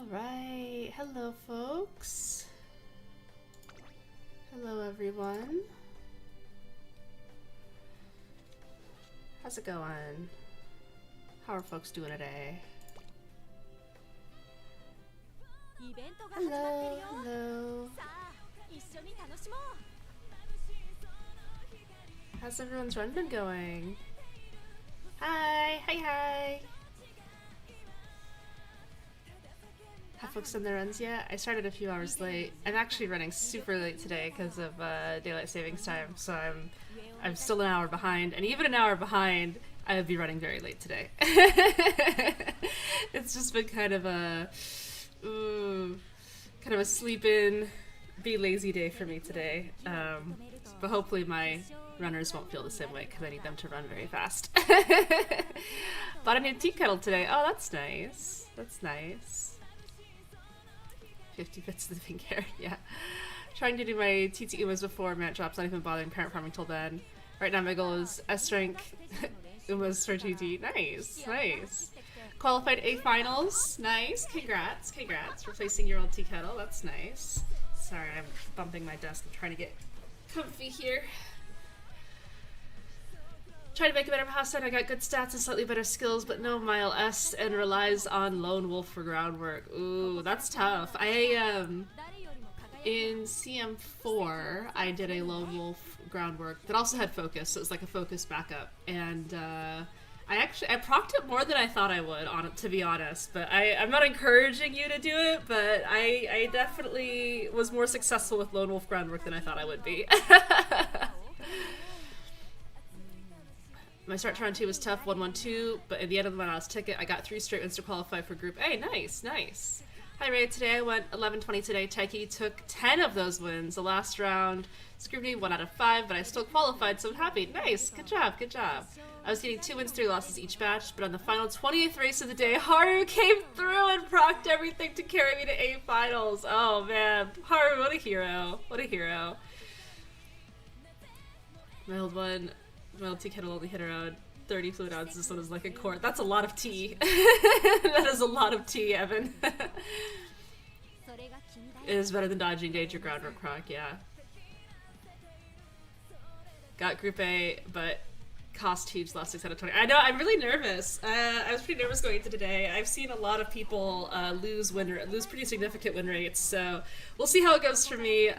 Alright, hello folks. Hello everyone. How's it going? How are folks doing today? Hello, hello. How's everyone's run been going? Hi, hi. Have folks done their runs yet? I started a few hours late. I'm actually running super late today because of daylight savings time, so I'm still an hour behind, and even an hour behind, I would be running very late today. It's just been kind of a sleep in, be lazy day for me today. But hopefully my runners won't feel the same way because I need them to run very fast. Bought a new tea kettle today. Oh, that's nice. That's nice. 50 bits of the pink hair, yeah. Trying to do my TT Umas before Mant drops, not even bothering parent farming till then. Right now my goal is S rank Umas for TT. Nice, nice. Qualified A finals. Nice, congrats, congrats. Replacing your old tea kettle, that's nice. Sorry, I'm bumping my desk. I'm trying to get comfy here. Trying to make a better house and I got good stats and slightly better skills, but no mile S and relies on lone wolf for groundwork. Ooh, that's tough. In CM4, I did a lone wolf groundwork that also had focus, so it was like a focus backup. And I procced it more than I thought I would, to be honest. But I'm not encouraging you to do it, but I definitely was more successful with lone wolf groundwork than I thought I would be. My start to round 2 was tough, 1-1-2, but at the end of my last ticket, I got 3 straight wins to qualify for Group A. Nice, nice. Hi Ray, today I went 11-20 today. Taiki took 10 of those wins. The last round, Scrutiny 1 out of 5, but I still qualified, so I'm happy. Nice, good job, good job. I was getting 2 wins, 3 losses each batch, but on the final 20th race of the day, Haru came through and procced everything to carry me to A finals. Oh man, Haru, what a hero, what a hero. My old one. My tea kettle only hit around 30 fluid ounces. This one is like a quart. That's a lot of tea. That is a lot of tea, Evan. It is better than dodging danger groundwork proc, yeah. Got Group A, but cost huge last 6 out of 20. I know, I'm really nervous. I was pretty nervous going into today. I've seen a lot of people lose pretty significant win rates, so we'll see how it goes for me.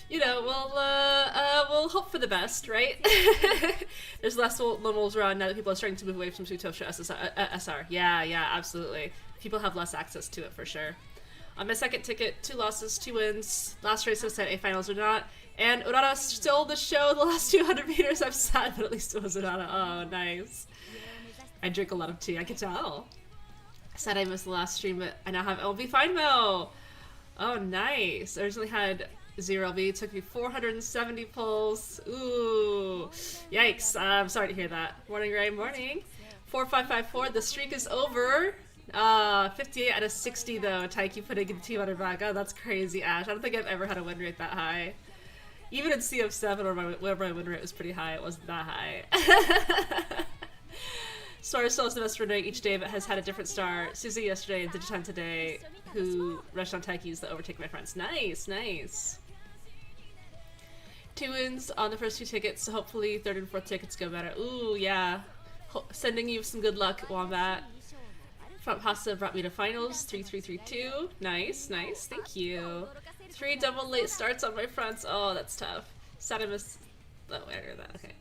You know, we'll hope for the best, right? There's less lone wolves around now that people are starting to move away from Sutosha SR. Yeah, absolutely. People have less access to it for sure. On my second ticket, 2 losses, 2 wins. Last race I said A finals or not. And Urara stole the show the last 200 meters. I'm sad, but at least it was Urara. Oh, nice. I drink a lot of tea, I can tell. I said I missed the last stream, but I now have LB Fine Mo. Oh, nice. I originally had 0 LB, took me 470 pulls. Ooh, yikes. I'm sorry to hear that. Morning, Ray, morning. 4554, the streak is over. 58 out of 60 though. Taiki putting the team on her back. Oh, that's crazy, Ash. I don't think I've ever had a win rate that high. Even in CF7, where my win rate was pretty high, it wasn't that high. Star still has the best win rate each day, but has had a different star. Susie yesterday and Digitan today, who rushed on Taiki's to overtake my friends. Nice, nice. 2 wins on the first 2 tickets, so hopefully 3rd and 4th tickets go better. Ooh, yeah. Sending you some good luck, Wombat. Front Pasta brought me to finals, 3-3-3-2. Nice, nice, thank you. 3 double late starts on my fronts. Oh, that's tough. Satimus. Oh, I heard that, okay.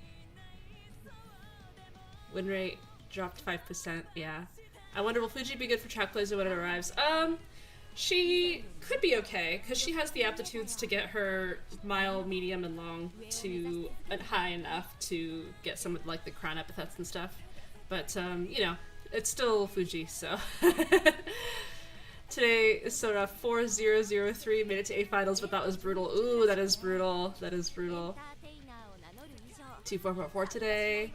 Win rate dropped 5%, yeah. I wonder, will Fuji be good for track plays when it arrives? She could be okay, because she has the aptitudes to get her mile, medium, and long to high enough to get some of like the crown epithets and stuff. But, you know, it's still Fuji, so. Today is so rough. 4-0-0-3, made it to A finals, but that was brutal. Ooh, that is brutal. That is brutal. 2-4-4-4 today.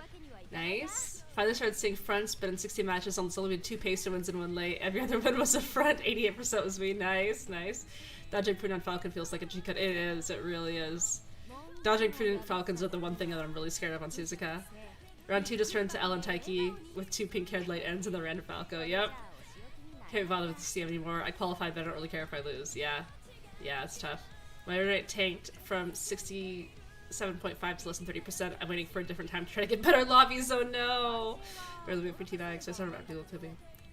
Nice. Finally started seeing fronts, but in 60 matches, almost only been 2 pacer wins and 1 late. Every other win was a front. 88% was me. Nice, nice. Dodging prudent Falcon feels like a G-cut. It is. It really is. Dodging prudent Falcons are the one thing that I'm really scared of on Suzuka. Round 2 just turned to Ellen Taiki with 2 pink-haired light ends and the random Falco. Yep. Can't be bothered with the CM anymore. I qualify, but I don't really care if I lose. Yeah. Yeah, it's tough. My win rate tanked from 67.5 to less than 30%. I'm waiting for a different time to try to get better lobbies. Oh no! Really wait for tea bags, so I started people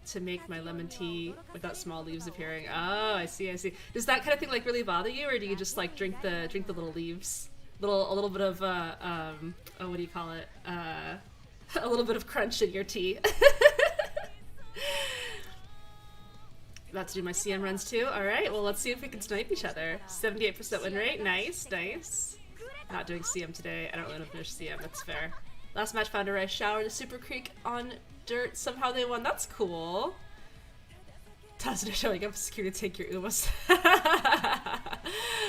to make my lemon tea without small leaves appearing. Oh, I see, I see. Does that kind of thing like really bother you, or do you just like drink the little leaves? A little bit of oh, what do you call it? A little bit of crunch in your tea. About to do my CM runs too. Alright, well let's see if we can snipe each other. 78% win rate. Nice, nice. Not doing CM today. I don't really want to finish CM, that's fair. Last match found a rice shower in a super creek on dirt. Somehow they won. That's cool. Tazuna showing up security to take your Umas.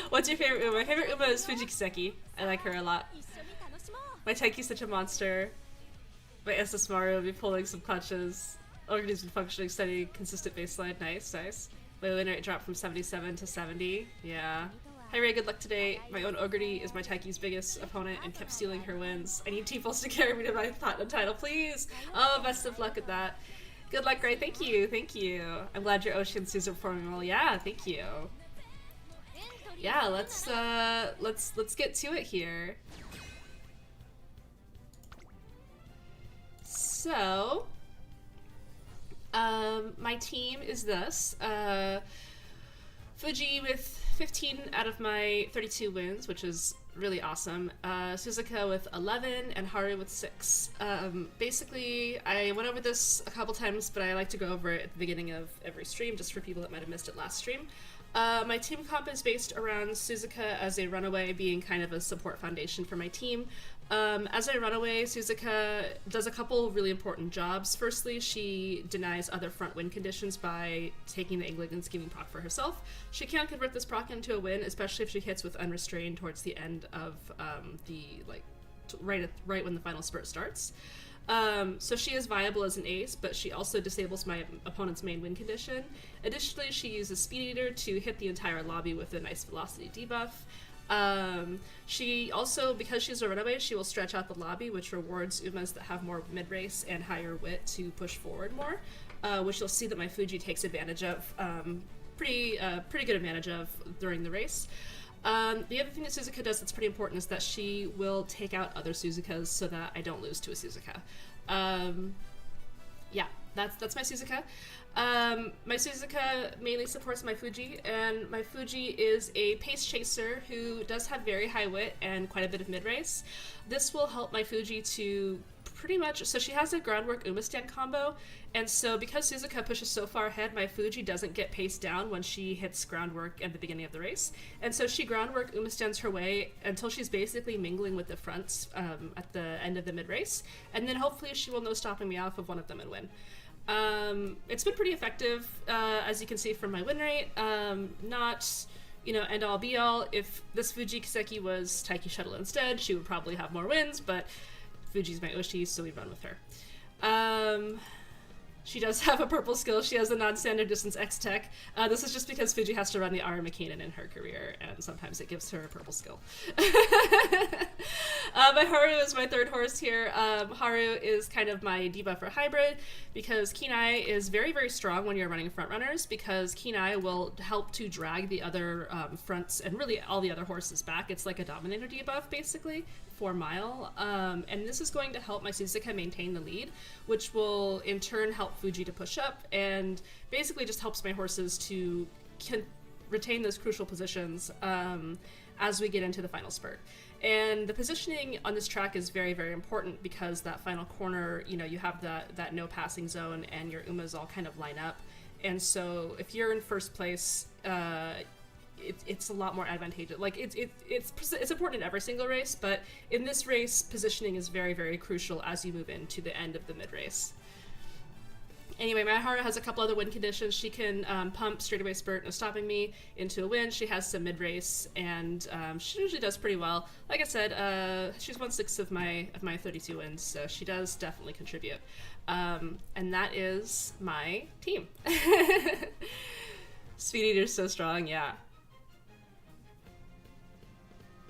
What's your favorite Uma? My favorite Uma is Fuji Kiseki. I like her a lot. My Taiki's such a monster. My SS Mario will be pulling some clutches. Ogre's been functioning steady, consistent baseline. Nice, nice. My win rate dropped from 77 to 70. Yeah. Hi Ray, good luck today. My own Ogre is my Taiki's biggest opponent and kept stealing her wins. I need T-Pulse to carry me to my platinum title, please! Oh, best of luck at that. Good luck, Ray. Thank you, thank you. I'm glad your Oshi and Suzu are performing well. Yeah, thank you. Yeah, let's get to it here. So, my team is this. Fuji with 15 out of my 32 wins, which is really awesome. Suzuka with 11 and Haru with 6. Basically, I went over this a couple times, but I like to go over it at the beginning of every stream, just for people that might have missed it last stream. My team comp is based around Suzuka as a runaway being kind of a support foundation for my team. As a runaway, Suzuka does a couple really important jobs. Firstly, she denies other front win conditions by taking the England scheming proc for herself. She can convert this proc into a win, especially if she hits with unrestrained towards the end of right when the final spurt starts. So she is viable as an ace, but she also disables my opponent's main win condition. Additionally, she uses Speed Eater to hit the entire lobby with a nice velocity debuff. She also, because she's a runaway, she will stretch out the lobby, which rewards Umas that have more mid-race and higher wit to push forward more, which you'll see that my Fuji takes advantage of, pretty good advantage of during the race. The other thing that Suzuka does that's pretty important is that she will take out other Suzukas so that I don't lose to a Suzuka. Yeah, that's my Suzuka. My Suzuka mainly supports my Fuji, and my Fuji is a pace chaser who does have very high wit and quite a bit of mid-race. This will help my Fuji to pretty much, so she has a groundwork Uma stand combo, and so because Suzuka pushes so far ahead, my Fuji doesn't get paced down when she hits groundwork at the beginning of the race, and so she groundwork Uma stands her way until she's basically mingling with the fronts at the end of the mid-race, and then hopefully she will know stopping me off of one of them and win. It's been pretty effective, as you can see from my win rate. Not, end all be all. If this Fuji Kiseki was Taiki Shuttle instead, she would probably have more wins, but Fuji's my Oshi, so we run with her. She does have a purple skill. She has a non-standard distance X tech. This is just because Fuji has to run the Ara McKinnon in her career, and sometimes it gives her a purple skill. My Haru is my third horse here. Haru is kind of my debuffer hybrid because Kenai is very, very strong when you're running front runners, because Kenai will help to drag the other fronts and really all the other horses back. It's like a dominator debuff, basically. 4 mile, and this is going to help my Suzuka maintain the lead, which will in turn help Fuji to push up, and basically just helps my horses to retain those crucial positions as we get into the final spurt. And the positioning on this track is very, very important because that final corner, you have that no passing zone and your Umas all kind of line up, and so if you're in first place, it's a lot more advantageous. Like it's important in every single race, but in this race, positioning is very, very crucial as you move into the end of the mid race. Anyway, my Haru has a couple other win conditions. She can pump straightaway spurt, no stopping me, into a win. She has some mid race, and she usually does pretty well. Like I said, she's 1/6 of my 32 wins, so she does definitely contribute. And that is my team. Speed Eater's so strong, yeah.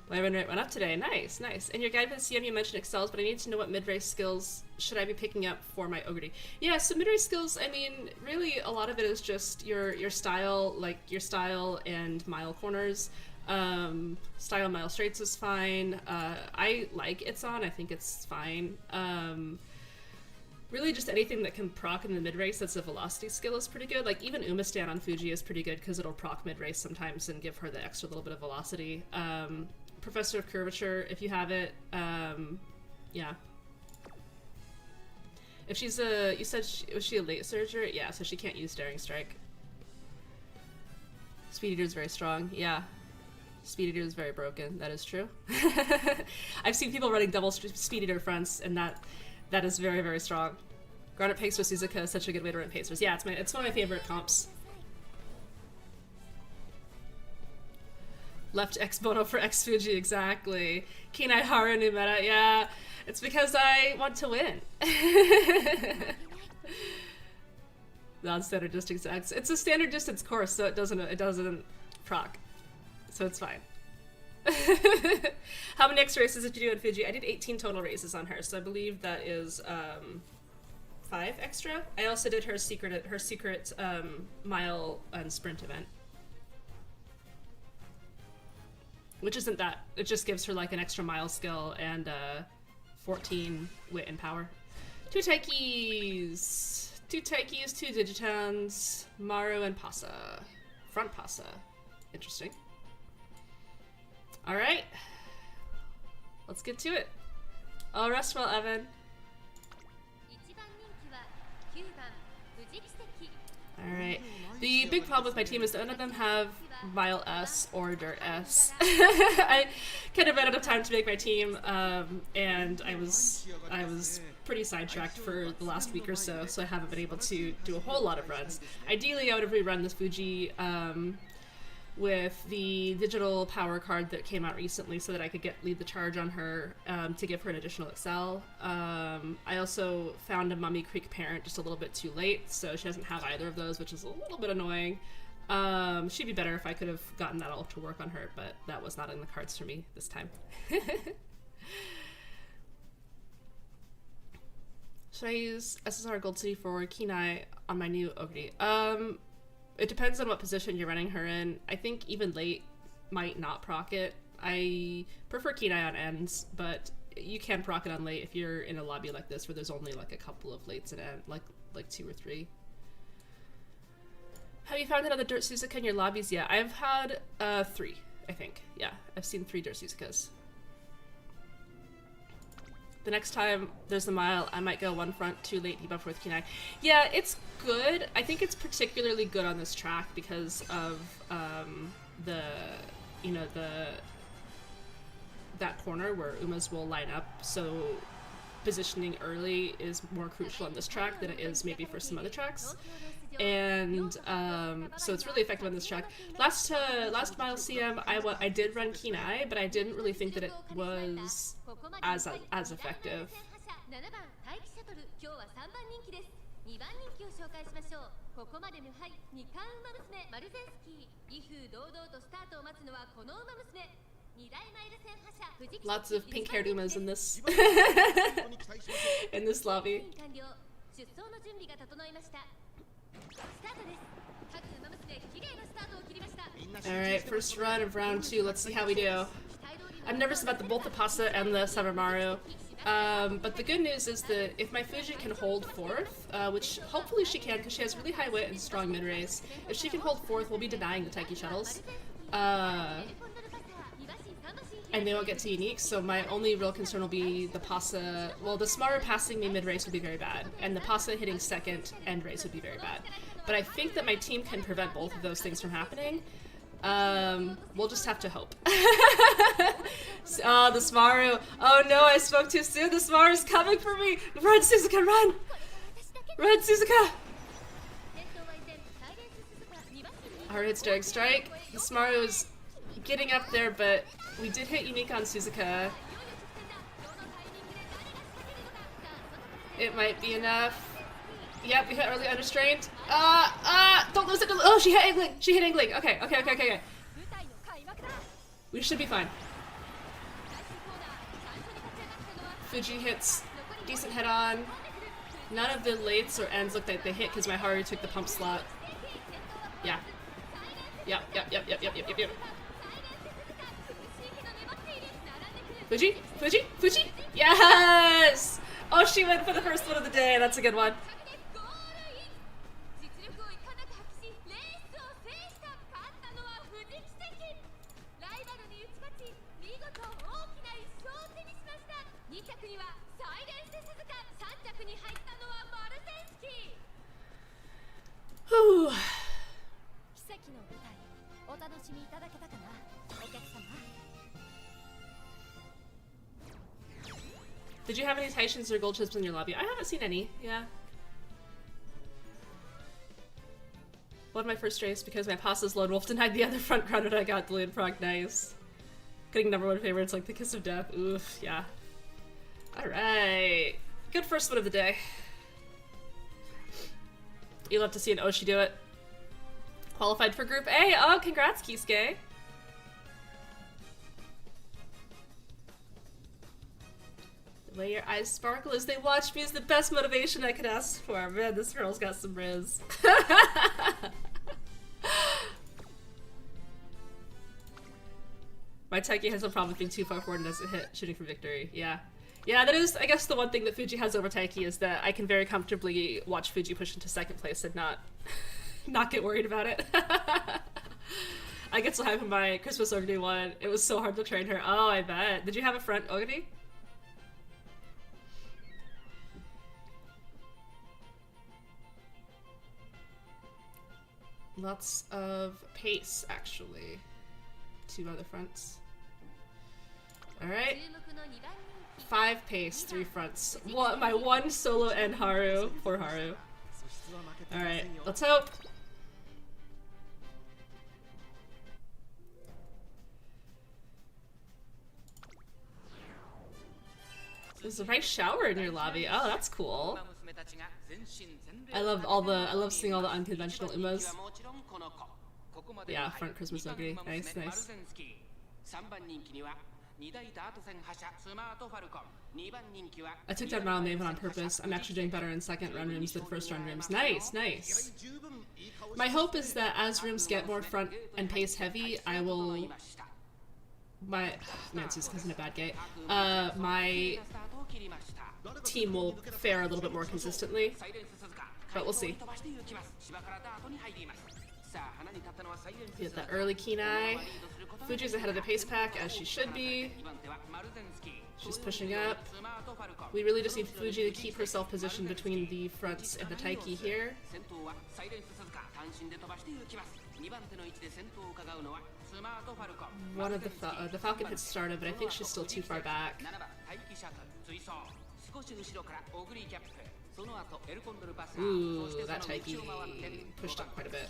My win rate went up today. Nice, nice. In your guide for the CM, you mentioned excels, but I need to know what mid-race skills should I be picking up for my Ogre. Yeah, so mid-race skills, I mean, really a lot of it is just your style, like your style and mile corners. Style mile straights is fine. I like it's on. I think it's fine. Really just anything that can proc in the mid-race that's a velocity skill is pretty good. Like even Umastan on Fuji is pretty good because it'll proc mid-race sometimes and give her the extra little bit of velocity. Professor of Curvature, if you have it, yeah. If she's a, you said, was she a late surger? Yeah, so she can't use Daring Strike. Speed Eater is very strong, yeah. Speed Eater is very broken, that is true. I've seen people running double Speed Eater fronts, and that is very, very strong. Garnet Pace with Suzuka is such a good way to run Pacers. Yeah, it's one of my favorite comps. Left X Bono for X Fuji, exactly. Kinai Haru new meta, yeah. It's because I want to win. Non-standard distance X. It's a standard distance course, so it doesn't proc. So it's fine. How many X races did you do in Fuji? I did 18 total races on her, so I believe that is 5 extra. I also did her secret mile and sprint event. Which isn't that. It just gives her like an extra mile skill and 14 wit and power. 2 Taikis! 2 Taikis, 2 Digitons, Maru and Pasa. Front Pasa. Interesting. Alright. Let's get to it. Oh, rest well, Evan. Alright. The big problem with my team is that none of them have Mile S or Dirt S. I kind of ran out of time to make my team, and I was pretty sidetracked for the last week or so, so I haven't been able to do a whole lot of runs. Ideally, I would have rerun this Fuji with the digital power card that came out recently so that I could lead the charge on her to give her an additional excel. I also found a Mummy Creek parent just a little bit too late, so she doesn't have either of those, which is a little bit annoying. She'd be better if I could have gotten that all to work on her, but that was not in the cards for me this time. Should I use SSR Gold City for Kinai on my new Ogre? It depends on what position you're running her in. I think even late might not proc it. I prefer Kinai on ends, but you can proc it on late if you're in a lobby like this where there's only like a couple of lates and end, like 2 or 3. Have you found another Dirt Suzuka in your lobbies yet? I've had 3, I think. Yeah, I've seen 3 Dirt Suzukas. The next time there's a mile, I might go 1 front, 2 late debuff with Kinai. Yeah, it's good. I think it's particularly good on this track because of that corner where Umas will line up. So positioning early is more crucial on this track than it is maybe for some other tracks. And so it's really effective on this track. Last mile CM, I did run Kinai, but I didn't really think that it was as effective. Lots of pink-haired Umas in this in this lobby. Alright, first run of round 2. Let's see how we do. I'm nervous about both the Pasa and the Summermaru. But the good news is that if my Fuji can hold 4th, which hopefully she can because she has really high wit and strong mid-race, if she can hold 4th, we'll be denying the Taiki shuttles. And they won't get to unique, so my only real concern will be the Pasa. Well, the Smaru passing me mid-race would be very bad, and the Pasa hitting 2nd end race would be very bad. But I think that my team can prevent both of those things from happening. We'll just have to hope. Oh, the Smaru. Oh no, I spoke too soon. The Smaru's coming for me. Run, Suzuka, run! Run, Suzuka! Hard hits Daring Strike. The Smaru is getting up there, but we did hit unique on Suzuka. It might be enough. Yep, we hit early unrestrained. Don't lose it. Oh, she hit angling. She hit angling. Okay. We should be fine. Fuji hits decent head on. None of the lates or ends look like they hit because my Haru took the pump slot. Yeah. Yep. Fuji? Yes! Oh, she went for the first one of the day. That's a good one. Whew. Did you have any Taishins or gold chips in your lobby? I haven't seen any, yeah. Won my first race because my pasta's lone wolf denied the other front crowd and I got delayed proc. Nice. Getting #1 favorites like the kiss of death. Oof, yeah. Alright. Good first one of the day. You love to see an Oshi do it. Qualified for Group A. Oh, congrats, Kisuke. The way your eyes sparkle as they watch me is the best motivation I could ask for. Man, this girl's got some riz. My Taiki has no problem with being too far forward and doesn't hit shooting for victory. Yeah. Yeah, that is, I guess, the one thing that Fuji has over Taiki is that I can very comfortably watch Fuji push into second place and not get worried about it. I get so hyped when my Christmas Ogre won. It was so hard to train her. Oh, I bet. Did you have a front Ogre? Lots of pace, actually. 2 other fronts. Alright. 5 pace, 3 fronts. My 1 solo and Haru. Poor Haru. Alright, let's hope. There's a nice shower in your lobby. Oh, that's cool. I love seeing all the unconventional umas. Yeah, front Christmas Ogre. Nice, nice. I took down Ronald Maven on purpose. I'm actually doing better in second run rooms than first run rooms. Nice, nice. My hope is that as rooms get more front and pace heavy, I will... Nancy's cousin a bad gay. My team will fare a little bit more consistently. But we'll see. Get that early keen eye. Fuji's ahead of the pace pack, as she should be. She's pushing up. We really just need Fuji to keep herself positioned between the fronts and the Taiki here. One of the Falcon hits started, but I think she's still too far back. Ooh, that Taiki pushed up quite a bit.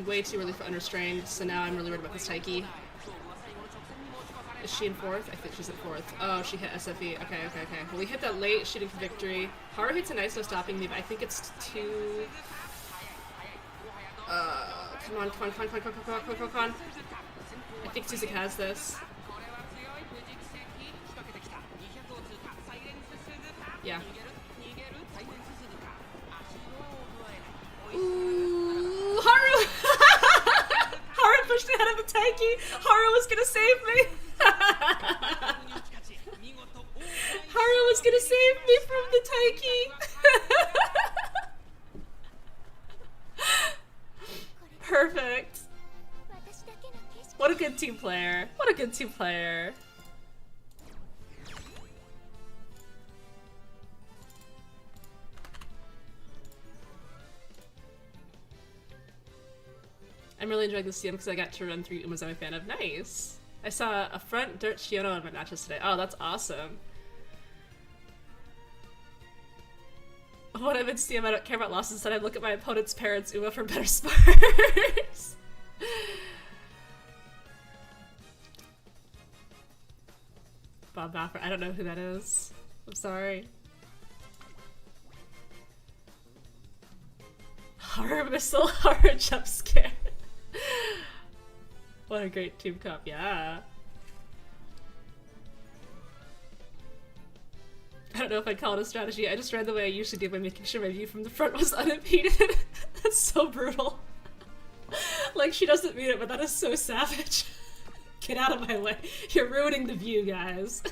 Way too early for unrestrained, so now I'm really worried about this Taiki. Is she in 4th? I think she's in 4th. Oh, she hit SFE. Okay. Well, we hit that late shooting for victory. Haru hits a nice no stopping me, but I think it's too... Come on. I think Suzuki has this. Yeah. Ooh, Haru! Haru pushed ahead of the Taiki! Haru was gonna save me! Haru was gonna save me from the Taiki! Perfect. What a good team player. What a good team player. I'm really enjoying this CM because I got to run 3 Umas I'm a fan of. Nice! I saw a front dirt Shiono on my matches today. Oh, that's awesome. When I'm in CM, I don't care about losses, and I look at my opponent's parents' Uma for better spars. Bob Baffer, I don't know who that is. I'm sorry. Horror missile, horror jump scare. What a great team comp, yeah. I don't know if I'd call it a strategy. I just ran the way I usually do by making sure my view from the front was unimpeded. That's so brutal. Like, she doesn't mean it, but that is so savage. Get out of my way. You're ruining the view, guys.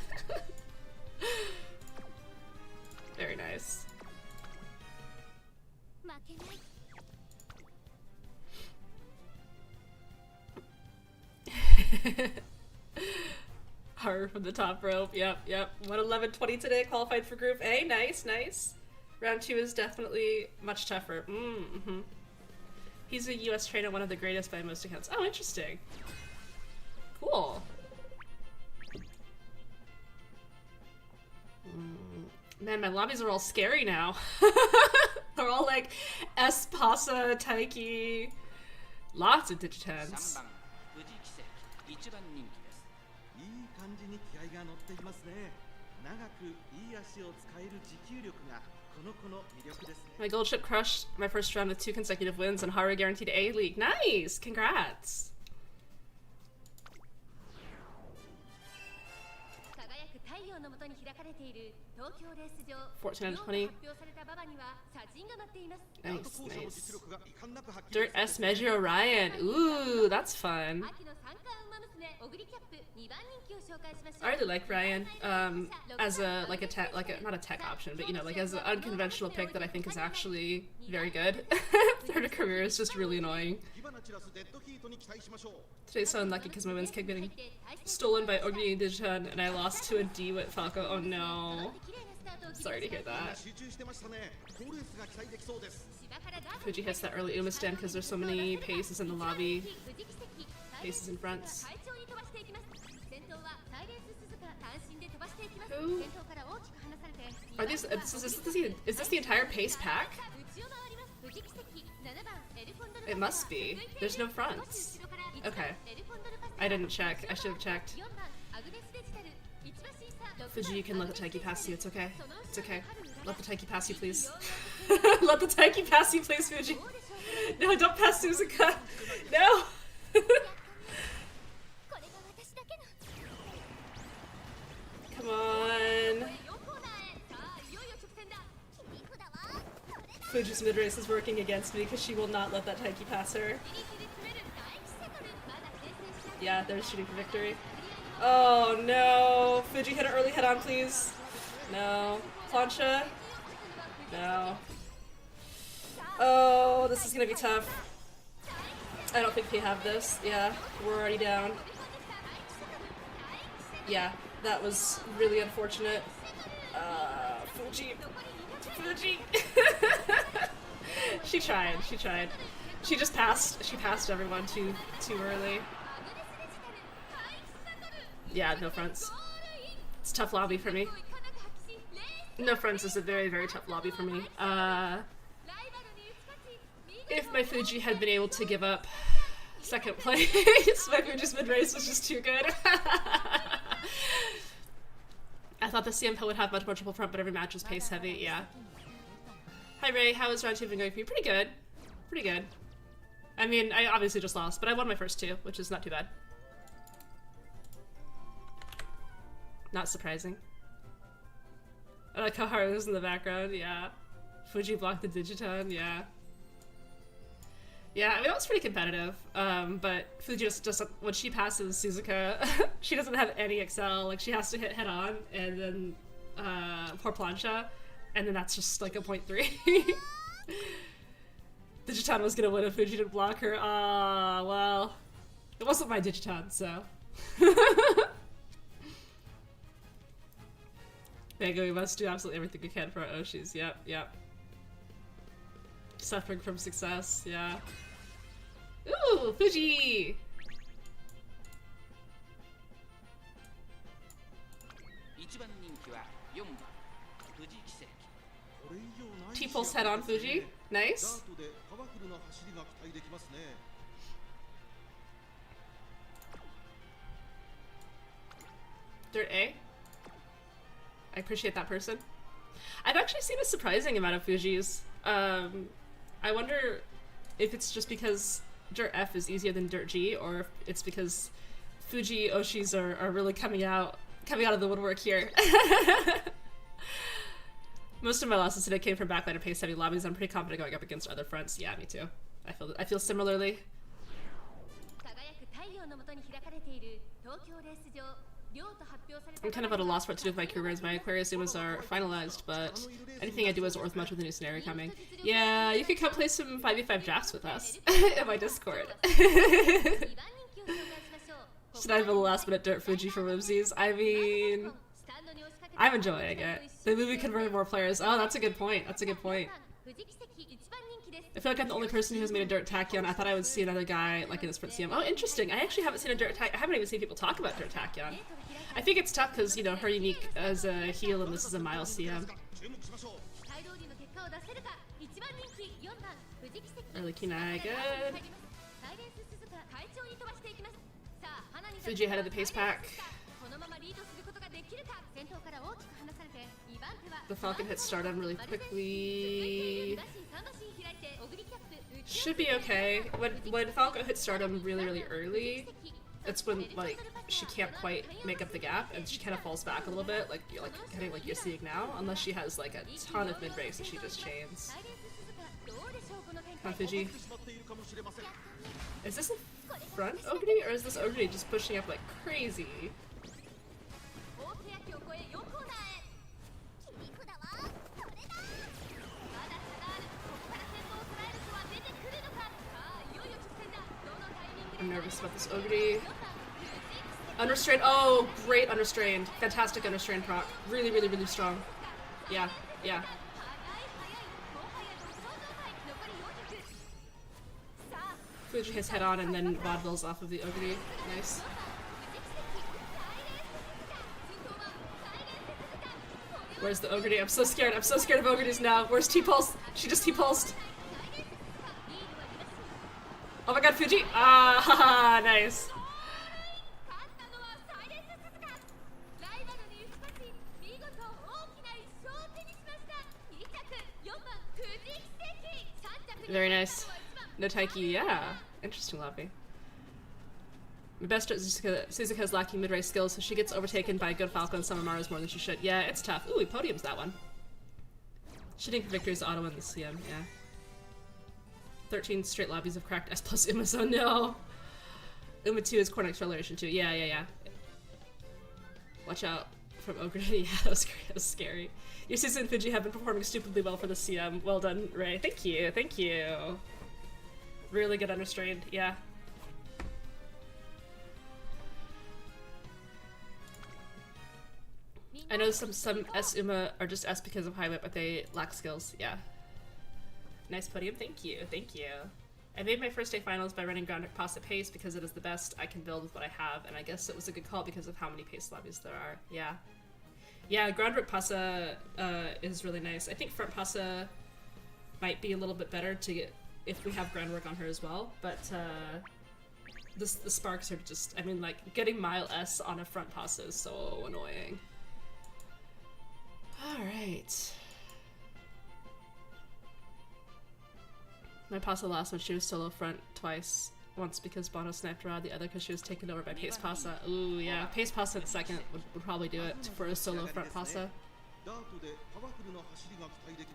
Very nice. Horror from the top rope. Yep. 111.20 today, qualified for Group A. Nice. Round 2 is definitely much tougher. Mm-hmm. He's a US trainer, one of the greatest by most accounts. Oh, interesting. Cool. Man, my lobbies are all scary now. They're all like Espasa, Taiki, lots of digitans. My gold chip crushed my first round with 2 consecutive wins and Haru guaranteed A-League. Nice! Congrats! 14 out of 20. Nice. Dirt S Measure Orion. Ooh, that's fun. I really like Ryan as a not a tech option, but you know, like as an unconventional pick that I think is actually very good. Third career is just really annoying. Today's so unlucky because my wins kept getting stolen by Ogni and Digitan, and I lost to a D with Falco. Oh no. Sorry to hear that. Fuji hits that early Uma stand because there's so many paces in the lobby. Paces in fronts. Who? Are these? Is this the entire pace pack? It must be. There's no fronts. Okay. I didn't check. I should have checked. Fuji, you can let the Taiki pass you. It's okay. It's okay. Let the Taiki pass you, please. Let the Taiki pass you, please, Fuji. No, don't pass Suzuka. No. Come on. Fuji's mid-race is working against me because she will not let that Taiki pass her. Yeah, they're shooting for victory. Oh no! Fuji, hit an early head-on, please. No. Plancha? No. Oh, this is gonna be tough. I don't think we have this. Yeah, we're already down. Yeah, that was really unfortunate. Fuji. She tried. She just passed. She passed everyone too early. Yeah, no fronts. It's a tough lobby for me. No fronts is a very, very tough lobby for me. If my Fuji had been able to give up second place, my Fuji's mid-race was just too good. I thought the CM10 would have much more triple front, but every match was pace heavy, yeah. Hi Ray, how is round 2 been going for you? Pretty good. Pretty good. I mean, I obviously just lost, but I won my first 2, which is not too bad. Not surprising. I like how Haru's in the background, yeah. Fuji blocked the Digiton, yeah. Yeah, I mean, it was pretty competitive, but Fuji just doesn't, when she passes Suzuka, she doesn't have any excel, like she has to hit head-on, and then, poor Plancha, and then that's just like a 0.3. Digiton was gonna win if Fuji didn't block her, well, it wasn't my Digiton, so. Mango, we must do absolutely everything we can for our Oshis, yep. Suffering from success, yeah. Ooh, Fuji! T-pulse head on Fuji. Nice. Dirt A. I appreciate that person. I've actually seen a surprising amount of Fujis. I wonder if it's just because Dirt F is easier than Dirt G, or if it's because Fuji Oshis are really coming out of the woodwork here. Most of my losses today came from backline and pace heavy lobbies. I'm pretty confident going up against other fronts. Yeah, me too. I feel similarly. I'm kind of at a loss for what to do with my careers. My Aquarius Zumas are finalized, but anything I do isn't worth much with the new scenario coming. Yeah, you could come play some 5v5 drafts with us in my Discord. Should I have a last minute Dirt Fuji for Whimsies? I mean, I'm enjoying it. The movie converted more players. Oh, that's a good point. That's a good point. I feel like I'm the only person who has made a Dirt Tachyon. I thought I would see another guy like in a sprint CM. Oh, interesting. I actually haven't seen a Dirt Tachyon. I haven't even seen people talk about Dirt Tachyon. I think it's tough because, you know, her unique as a heal and this is a Miles CM. Early Kunai, good. Fuji ahead of the pace pack. The Falcon hits stardom really quickly. Should be okay. When Falcon hits stardom really early, it's when like she can't quite make up the gap and she kind of falls back a little bit, like you're seeing now, unless she has like a ton of mid breaks that she just chains. Come on, Fuji. Is this a front Ogre or is this Ogre just pushing up like crazy? I'm nervous about this Ogre. Unrestrained. Oh, great unrestrained. Fantastic unrestrained proc. Really strong. Yeah, yeah. Fuji hits head on and then vaudevilles off of the Ogre. Nice. Where's the Ogre? I'm so scared. I'm so scared of Ogres now. Where's T-Pulse? She just T-Pulsed. Oh my god, Fuji! Ah, haha, nice. Very nice. No Taiki, yeah. Interesting lobby. My best is Suzuka's lacking mid-race skills, so she gets overtaken by good Falco and some Amaros more than she should. Yeah, it's tough. Ooh, he podiums that one. Shooting for victories auto in the CM, yeah. 13 straight lobbies of cracked S plus Uma, so no. Uma 2 is core acceleration too. Yeah. Watch out from Ogre. Yeah, that was scary. Your Suzu and Fuji have been performing stupidly well for the CM. Well done, Ray. Thank you. Really good unrestrained, yeah. I know some S Uma are just S because of high whip, but they lack skills, yeah. Nice podium, thank you. I made my first day finals by running ground pass at pace because it is the best I can build with what I have, and I guess it was a good call because of how many pace lobbies there are, yeah. Yeah, groundwork pasa is really nice. I think front pasa might be a little bit better to get if we have groundwork on her as well, but the sparks are just, I mean, like, getting mile S on a front pasa is so annoying. Alright. My pasa lost when she was solo front twice. Once because Bono sniped Rod, the other because she was taken over by Pace Pasa. Ooh, yeah. Pace Pasa in second would probably do it for a solo front Pasa.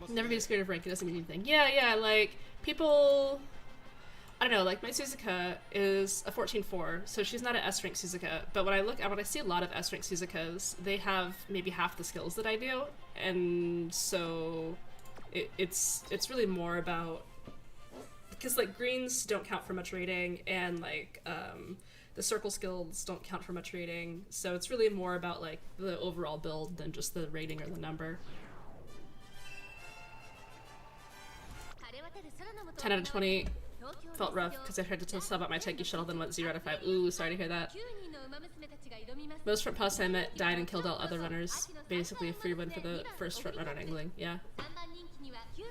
Never be scared of rank, it doesn't mean anything. Yeah, like, people... I don't know, like, my Suzuka is a 14-4, so she's not an S-rank Suzuka, but when I see a lot of S-rank Suzukas, they have maybe half the skills that I do, and so it's really more about... Because, like, greens don't count for much rating, and, like, the circle skills don't count for much rating, so it's really more about, like, the overall build than just the rating or the number. 10 out of 20 felt rough because I tried to sub out my Taiki shuttle, then went 0 out of 5. Ooh, sorry to hear that. Most front pasta I met died and killed all other runners. Basically a free win for the first front run on angling, yeah.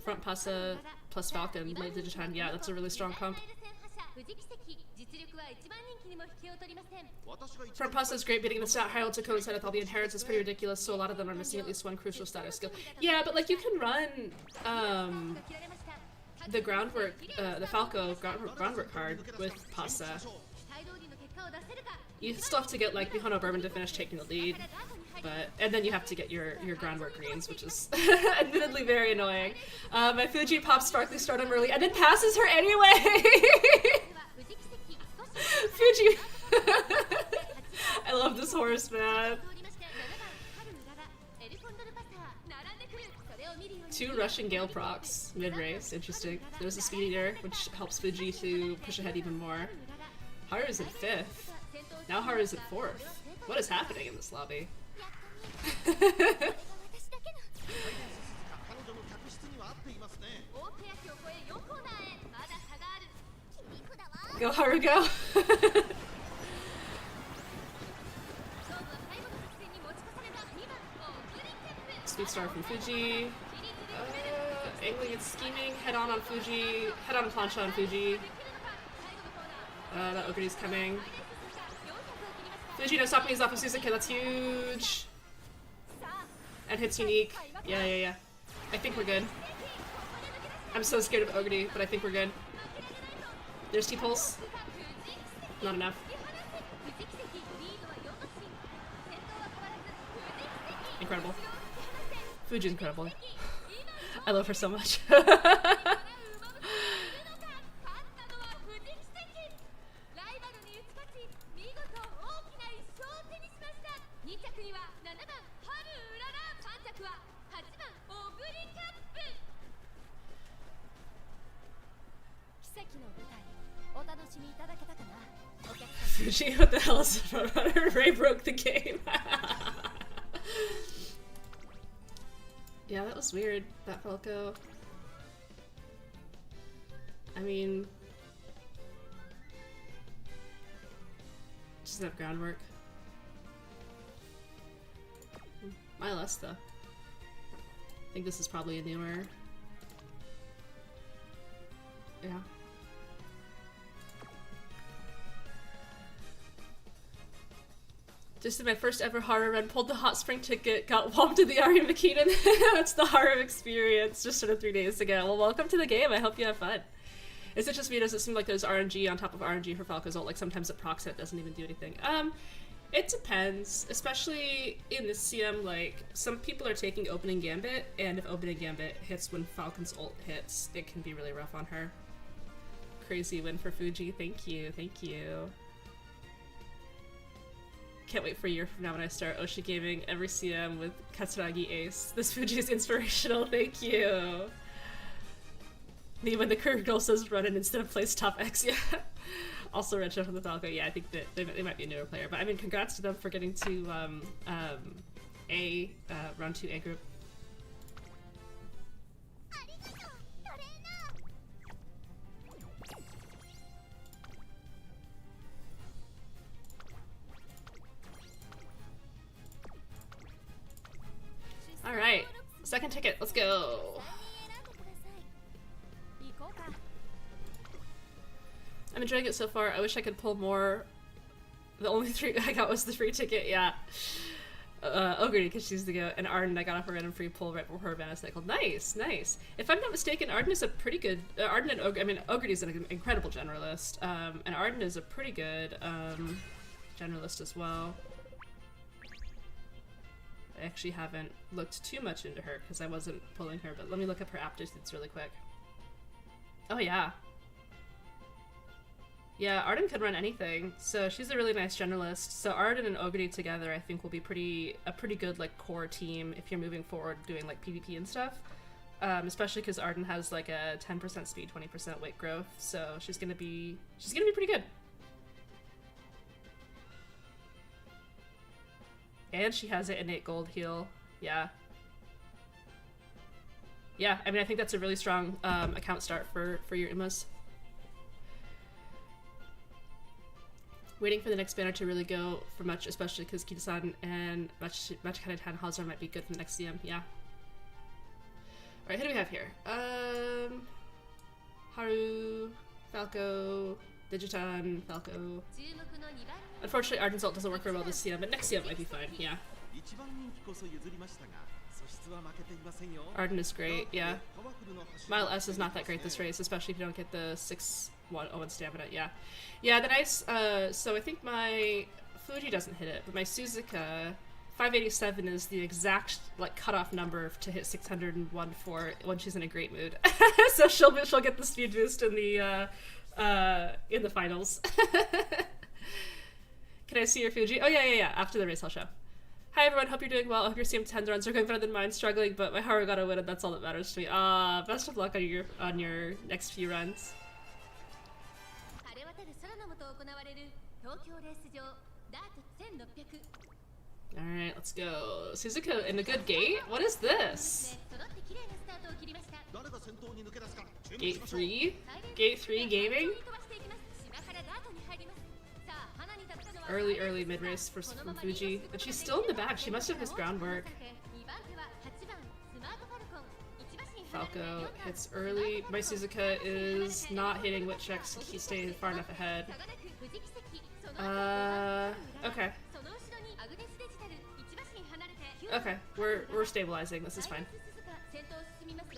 Front pasta plus Falcon, late Digiton, yeah, that's a really strong comp. Front pasta is great, beating the stat high to coincide with all the inherits is pretty ridiculous, so a lot of them are missing at least one crucial status skill. Yeah, but like you can run the groundwork, the Falco groundwork card with Pasta. You still have to get like Mihono Bourbon to finish taking the lead, and then you have to get your groundwork greens, which is admittedly very annoying. My Fuji pops Sparkly Stardom early and then passes her anyway! Fuji! I love this horse, man. 2 Russian Gale procs mid-race, interesting. There's a Speed Eater, which helps Fuji to push ahead even more. Haru's in 5th. Now Haru's in 4th. What is happening in this lobby? Go Haru, go! Speed Star from Fuji. Angling and scheming. Head on Fuji. Head on plancha on Fuji. That Ogre's coming. Fuji no stopping his off of Suzuki, that's huge. And hits unique. Yeah. I think we're good. I'm so scared of Ogre, but I think we're good. There's T-Pulse. Not enough. Incredible. Fuji's incredible. I love her so much. Fuji, what the hell is a front-runner? Ray broke the game. Yeah, that was weird, that Falco. I mean... Just have groundwork. My less, though. I think this is probably a newer... Yeah. Just did my first ever horror run, pulled the hot spring ticket, got whomped in the Ari Makita. That's the horror experience just sort of 3 days ago. Well, welcome to the game. I hope you have fun. Is it just me? Does it seem like there's RNG on top of RNG for Falco's ult? Like sometimes it procs it doesn't even do anything. It depends. Especially in the CM, like some people are taking opening gambit, and if opening gambit hits when Falcon's ult hits, it can be really rough on her. Crazy win for Fuji. Thank you. Thank you. Can't wait for a year from now when I start Oshi Gaming every CM with Katsuragi Ace. This Fuji is inspirational, thank you! Me when the curve girl says run in instead of plays top X, yeah. Also Red Show from the Falco, yeah, I think that they might be a newer player. But I mean, congrats to them for getting to round 2 A group. Alright, second ticket, let's go. I'm enjoying it so far. I wish I could pull more. The only 3 I got was the free ticket, yeah. Ogre, because she's the goat, and Arden I got off a random free pull right before her Vanna cycle. Nice, nice. If I'm not mistaken, Arden is a pretty good, Arden and Ogre, I mean, Ogre is an incredible generalist, and Arden is a pretty good generalist as well. I actually haven't looked too much into her because I wasn't pulling her, but let me look up her aptitudes really quick. Oh yeah. Yeah, Arden could run anything, so she's a really nice generalist. So Arden and Ogre together I think will be a pretty good like core team if you're moving forward doing like PvP and stuff. Especially because Arden has like a 10% speed, 20% weight growth, so she's gonna be pretty good. And she has an innate gold heal. Yeah. Yeah, I mean, I think that's a really strong account start for your Umas. Waiting for the next banner to really go for much, especially because Kita-san and Machikane-tan Hazard might be good for the next CM. Yeah. Alright, who do we have here? Haru, Falco, Digitan, Falco. Unfortunately, Arden's ult doesn't work very well this CM, but next CM might be fine, yeah. Arden is great, yeah. Mile S is not that great this race, especially if you don't get the 6-1 stamina, yeah. Yeah, the nice, so I think my Fuji doesn't hit it, but my Suzuka, 587 is the exact, like, cutoff number to hit 601 for when she's in a great mood. So she'll get the speed boost in the finals. Can I see your Fuji? Oh, yeah. After the race, I'll show. Hi, everyone. Hope you're doing well. I hope your CM10 runs are going better than mine. Struggling, but my Haru got a win, and that's all that matters to me. Best of luck on your next few runs. Alright, let's go. Suzuka in a good gate? What is this? Gate 3? Gate 3 gaming? Early mid-race from Fuji. But she's still in the back. She must have missed groundwork. Falco hits early. My Suzuka is not hitting wit checks. He stays far enough ahead. Okay. Okay, we're stabilizing. This is fine.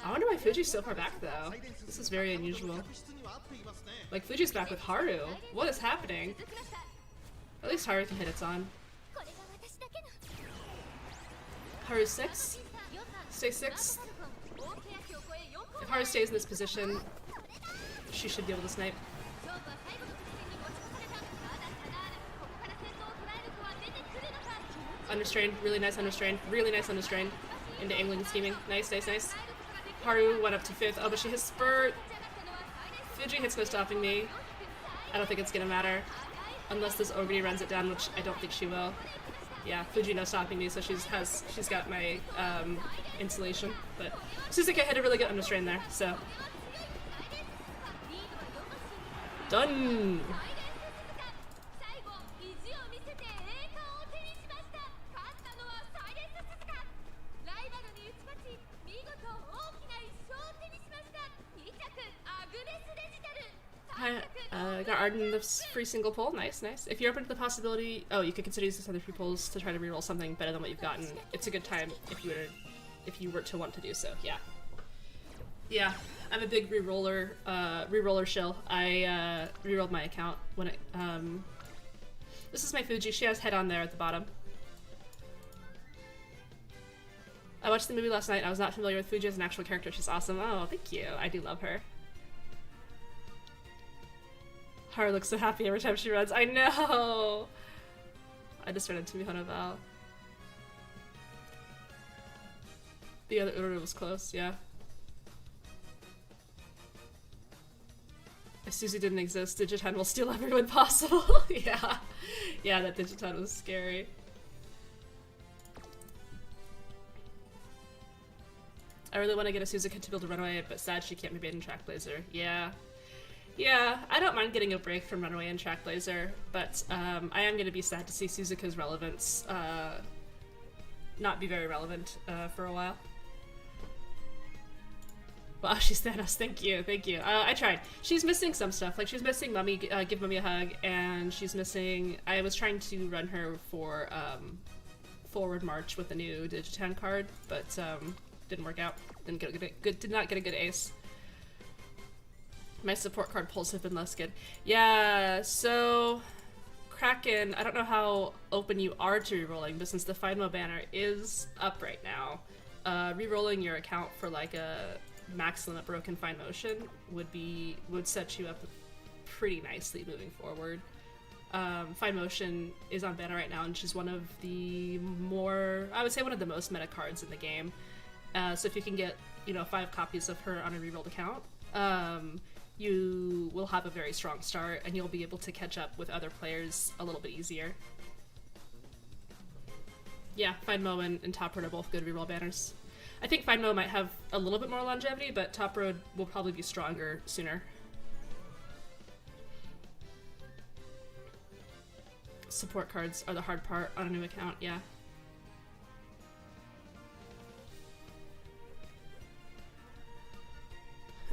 I wonder why Fuji's so far back, though. This is very unusual. Like, Fuji's back with Haru. What is happening? At least Haru can hit its on. Haru's 6. Stay 6. If Haru stays in this position, she should be able to snipe. Understrain, really nice understrain, into angling and scheming. Nice. Haru went up to 5th. Oh, but she hits spurt. Fuji hits no stopping me. I don't think it's gonna matter. Unless this Ogre runs it down, which I don't think she will. Yeah, Fuji no stopping me, so she's got my insulation. But Suzuka hit a really good understrain there, so. Done! I got Arden in the free single pull. Nice. If you're open to the possibility, you could consider using other free pulls to try to reroll something better than what you've gotten. It's a good time if you were to want to do so. Yeah. I'm a big reroller shill. I rerolled my account when it. This is my Fuji. She has head on there at the bottom. I watched the movie last night. I was not familiar with Fuji as an actual character. She's awesome. Oh, thank you. I do love her. Haru looks so happy every time she runs. I know! I just ran into Mihono Val. The other order was close, yeah. If Susie didn't exist, Digiton will steal everyone possible. Yeah, that Digiton was scary. I really want to get a Suzuka to be able to run away, but sad she can't be made in Track Blazer. Yeah, I don't mind getting a break from Runaway and Track Blazer, but I am going to be sad to see Suzuka's relevance not be very relevant for a while. Wow, she's Thanos. Thank you. I tried. She's missing some stuff. Like, she's missing Mummy, Give Mummy a Hug, and she's missing... I was trying to run her for Forward March with the new Digitan card, but didn't work out. Did not get a good ace. My support card pulls have been less good. Yeah, so... Kraken, I don't know how open you are to rerolling, but since the FindMo banner is up right now, rerolling your account for like a max limit broken Find Motion would set you up pretty nicely moving forward. Find Motion is on banner right now, and she's one of the more, I would say one of the most meta cards in the game. So if you can get, 5 copies of her on a rerolled account, you will have a very strong start, and you'll be able to catch up with other players a little bit easier. Yeah, Find Mo and Top Road are both good reroll banners. I think Find Mo might have a little bit more longevity, but Top Road will probably be stronger sooner. Support cards are the hard part on a new account, yeah.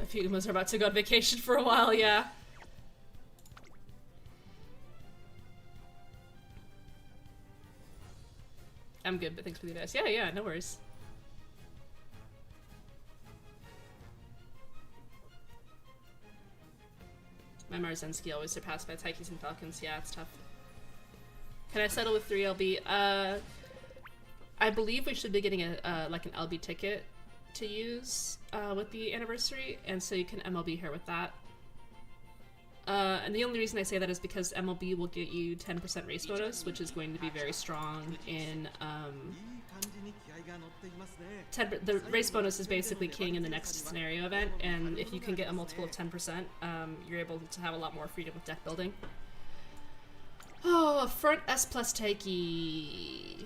A few Umas are about to go on vacation for a while, yeah. I'm good, but thanks for the advice. Yeah, no worries. My Marzensky always surpassed by Taikis and Falcons. Yeah, it's tough. Can I settle with 3 LB? I believe we should be getting a like an LB ticket to use with the anniversary, and so you can MLB her with that. And the only reason I say that is because MLB will get you 10% race bonus, which is going to be very strong in the race bonus is basically king in the next scenario event, and if you can get a multiple of 10%, you're able to have a lot more freedom with deck building. Oh, front S plus Taiki.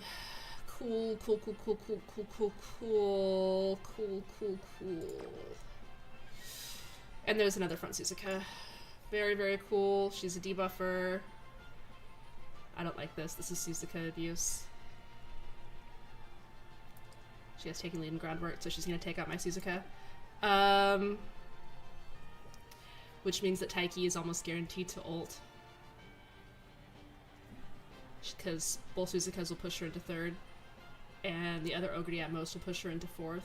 Cool, cool, cool, cool, cool, cool, cool, cool, cool, cool, cool. And there's another front Suzuka. Very, very cool. She's a debuffer. I don't like this. This is Suzuka abuse. She has taken lead in groundwork, so she's going to take out my Suzuka. Which means that Taiki is almost guaranteed to ult. Because both Suzukas will push her into 3rd, and the other Ogre at most will push her into 4th.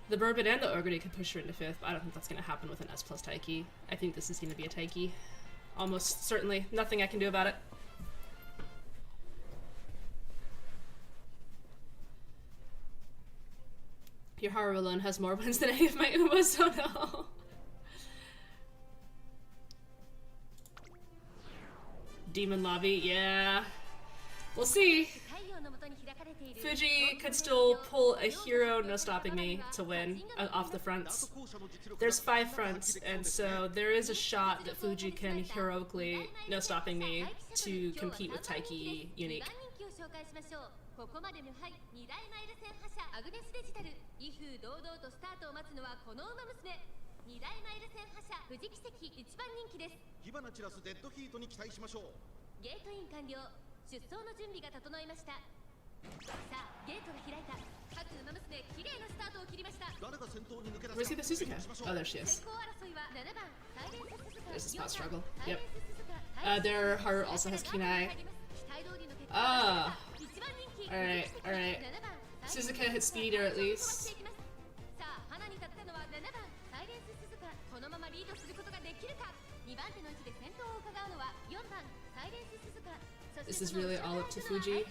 The Bourbon and the Ogre could push her into 5th, but I don't think that's going to happen with an S plus Taiki. I think this is going to be a Taiki. Almost certainly. Nothing I can do about it. Your Haru alone has more wins than any of my Umas, so no. Demon Lobby, yeah. We'll see. Fuji could still pull a hero no stopping me to win off the fronts. There's 5 fronts, and so there is a shot that Fuji can heroically no stopping me to compete with Taiki unique. Where's the Suzuka? Oh, there she is. There's a spot struggle. Yep. Their Haru also has Kinai. Ah! Alright, alright. Suzuka hit speeder at least. This is really all up to Fuji.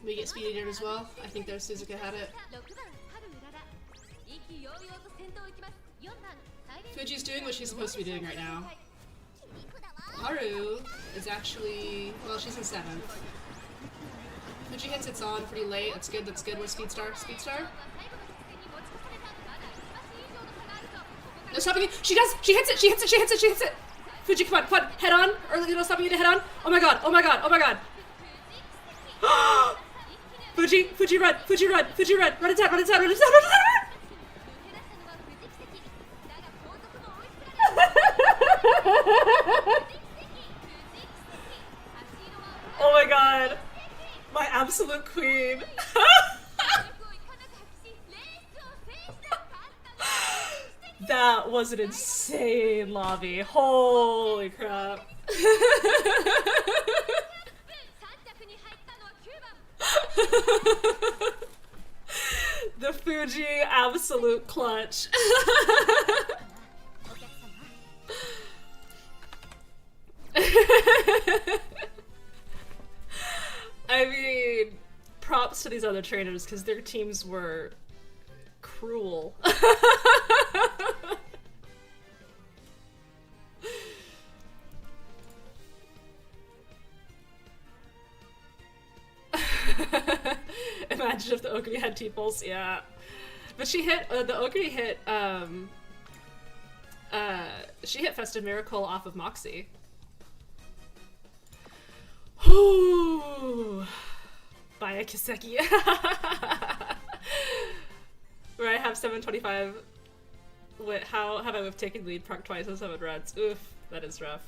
We get speeded as well. I think their Suzuka had it. Fuji's doing what she's supposed to be doing right now. Haru is actually, well, she's in 7th. Fuji hits its on pretty late. That's good, that's good. Where's Speedstar? Speedstar? No stopping it! She does! She hits it! She hits it! She hits it! She hits it! Fuji, come on, come on! Head on! Or no stopping you to head on! Oh my god! Oh my god! Oh my god! Fuji! Fuji run! Fuji run! Fuji run! Run inside! Run inside! Run inside! Run inside! Oh my god! My absolute queen! That was an insane lobby. Holy crap. The Fuji absolute clutch. I mean, props to these other trainers because their teams were cruel. Imagine if the Ogre had T-pulse, yeah. But she hit, the Ogre hit, she hit Festive Miracle off of Moxie. Whoo! By a Kiseki. Where I have 725. Wait, how have I taken lead proc twice on 7 reds? Oof, that is rough.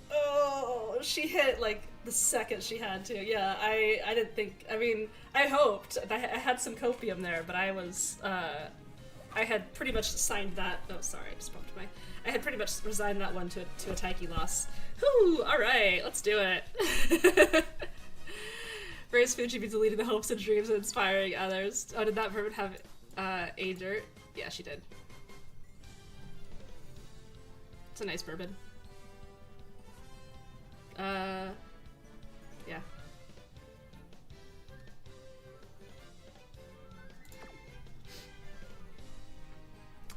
Oh, she hit like the second she had to. Yeah, I didn't think. I mean, I hoped. I had some copium there, but I I had pretty much signed that. Oh, sorry, I just bumped my. I had pretty much resigned that one to a Taiki loss. Whew, alright, let's do it. Raise Fuji be deleting the hopes and dreams and inspiring others. Oh, did that bourbon have a dirt? Yeah, she did. It's a nice bourbon. Yeah.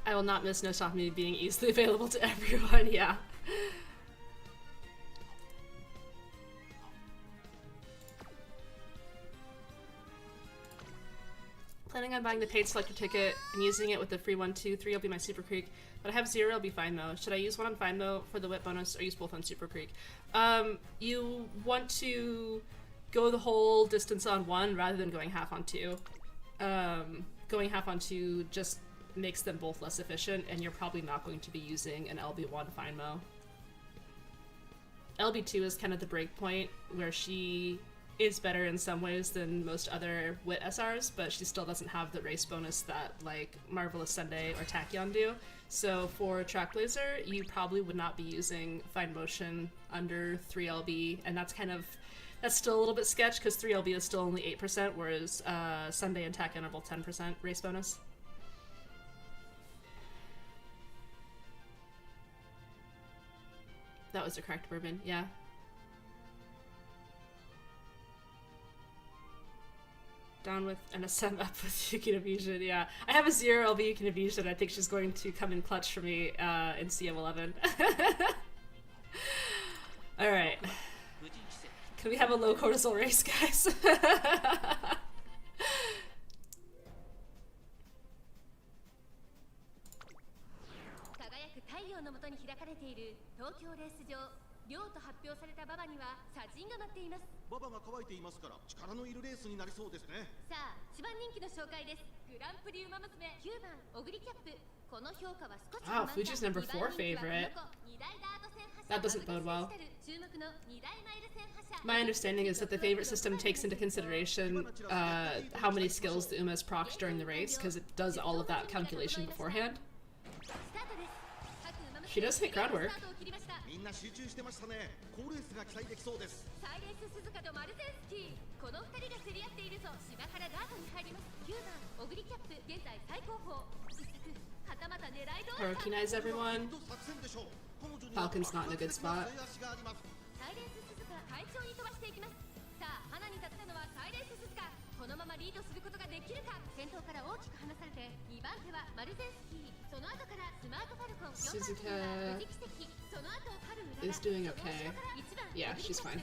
I will not miss No Stop Me being easily available to everyone, yeah. Planning on buying the paid selector ticket and using it with the free 1, 2, 3 will be my Super Creek, but I have 0, I'll be fine though. Should I use one on fine though for the whip bonus or use both on Super Creek? You want to go the whole distance on 1 rather than going half on 2. Going half on 2 just makes them both less efficient, and you're probably not going to be using an LB1 Finemo. LB2 is kind of the break point where she is better in some ways than most other Wit SRs, but she still doesn't have the race bonus that like Marvelous Sunday or Tachyon do. So for Trackblazer, you probably would not be using Fine Motion under 3LB, and that's still a little bit sketch because 3LB is still only 8%, whereas Sunday and Tachyon are both 10% race bonus. That was the correct bourbon, yeah. Down with an SM up with Yukina Vision, yeah. I have a 0 LB Yukina Vision. I think she's going to come in clutch for me in CM11. Alright. Can we have a low cortisol race, guys? Wow, Fuji's number 4 favorite. That doesn't bode well. My understanding is that the favorite system takes into consideration how many skills the Uma has procced during the race, because it does all of that calculation beforehand. She does hit groundwork. Harukinai's everyone. Falcon's not in a good spot. Suzuka is doing okay. Yeah, she's fine.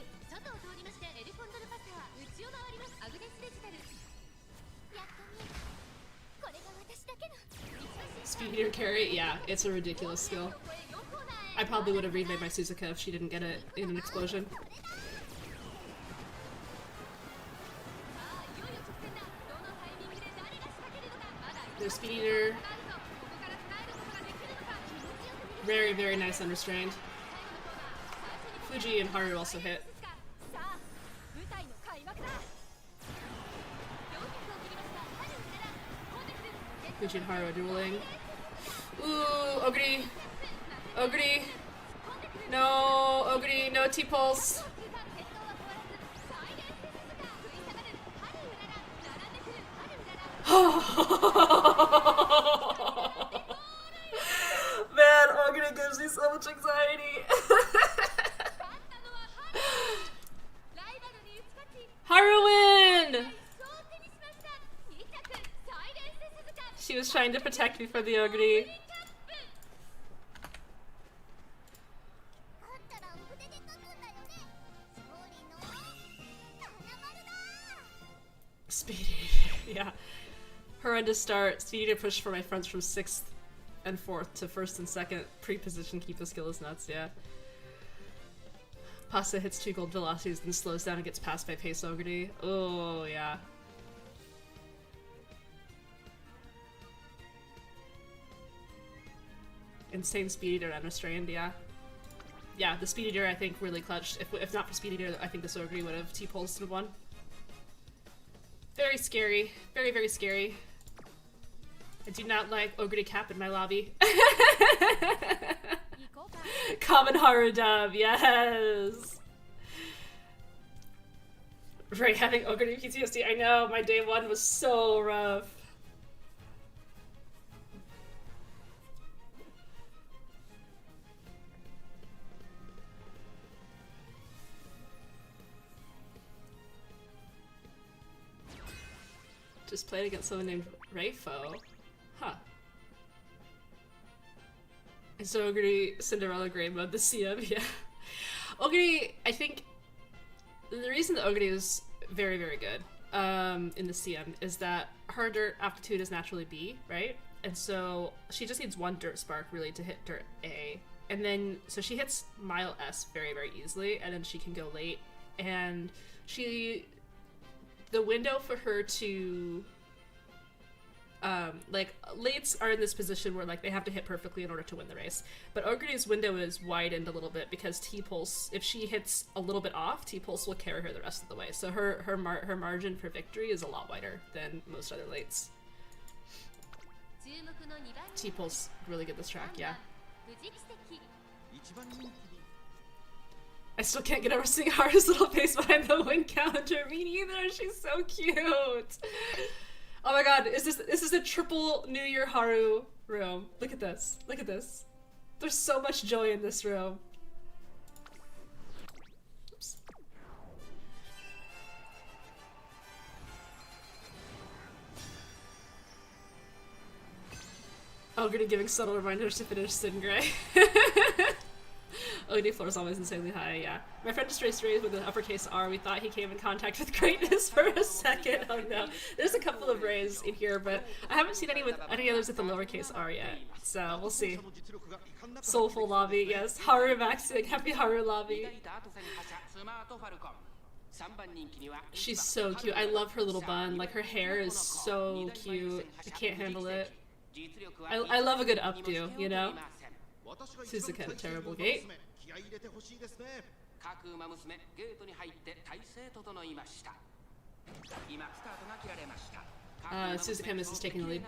Speed Eater carry? Yeah, it's a ridiculous skill. I probably would have remade my Suzuka if she didn't get it in an explosion. There's Speed Eater. Very, very nice unrestrained. Fuji and Haru also hit. Fuji and Haru are dueling. Ooh, Oguri. Oguri. No, Oguri, no T-pulse. Man, Oguri gives me so much anxiety. Haruin! She was trying to protect me from the Oguri. Speed Eater, yeah. Horrendous start. Speed Eater push for my fronts from 6th and 4th to 1st and 2nd. Pre-position keep the skill is nuts, yeah. Pasta hits 2 gold velocities, then slows down and gets passed by Pace Ogre. Oh, yeah. Insane Speed Eater unrestrained, yeah. Yeah, the Speed Eater I think really clutched. If not for Speed Eater, I think this Ogre would have T-pulsed and won. Very scary. Very, very scary. I do not like Ogre Cap in my lobby. Common Haru dub, yes! Right, having Ogre PTSD, I know, my day one was so rough. Just played against someone named Rayfo. Huh. Is Ogre Cinderella Grey mode the CM? Yeah. Ogre, I think the reason that Ogre is very, very good in the CM is that her dirt aptitude is naturally B, right? And so she just needs one dirt spark really to hit dirt A. And then, so she hits mile S very, very easily, and then she can go late. And the window for her to like, lates are in this position where like they have to hit perfectly in order to win the race, but Ogre's window is widened a little bit because T-Pulse, if she hits a little bit off, T-Pulse will carry her the rest of the way, so her margin for victory is a lot wider than most other lates. T-Pulse really good this track, yeah. I still can't get over seeing Haru's little face behind the win counter. Me neither. She's so cute. Oh my god, this is a triple New Year Haru room. Look at this. Look at this. There's so much joy in this room. Oops. Oh, gonna giving subtle reminders to finish Sin Gray. OD floor is always insanely high, yeah. My friend just raced with an uppercase R. We thought he came in contact with greatness for a second. Oh no. There's a couple of rays in here, but I haven't seen any others with the lowercase R yet. So we'll see. Soulful Lobby, yes. Haru maxing. Happy Haru Lobby. She's so cute. I love her little bun. Like, her hair is so cute. I can't handle it. I love a good updo, you know? Suzuka had a terrible gate. Suzuka is taking the lead.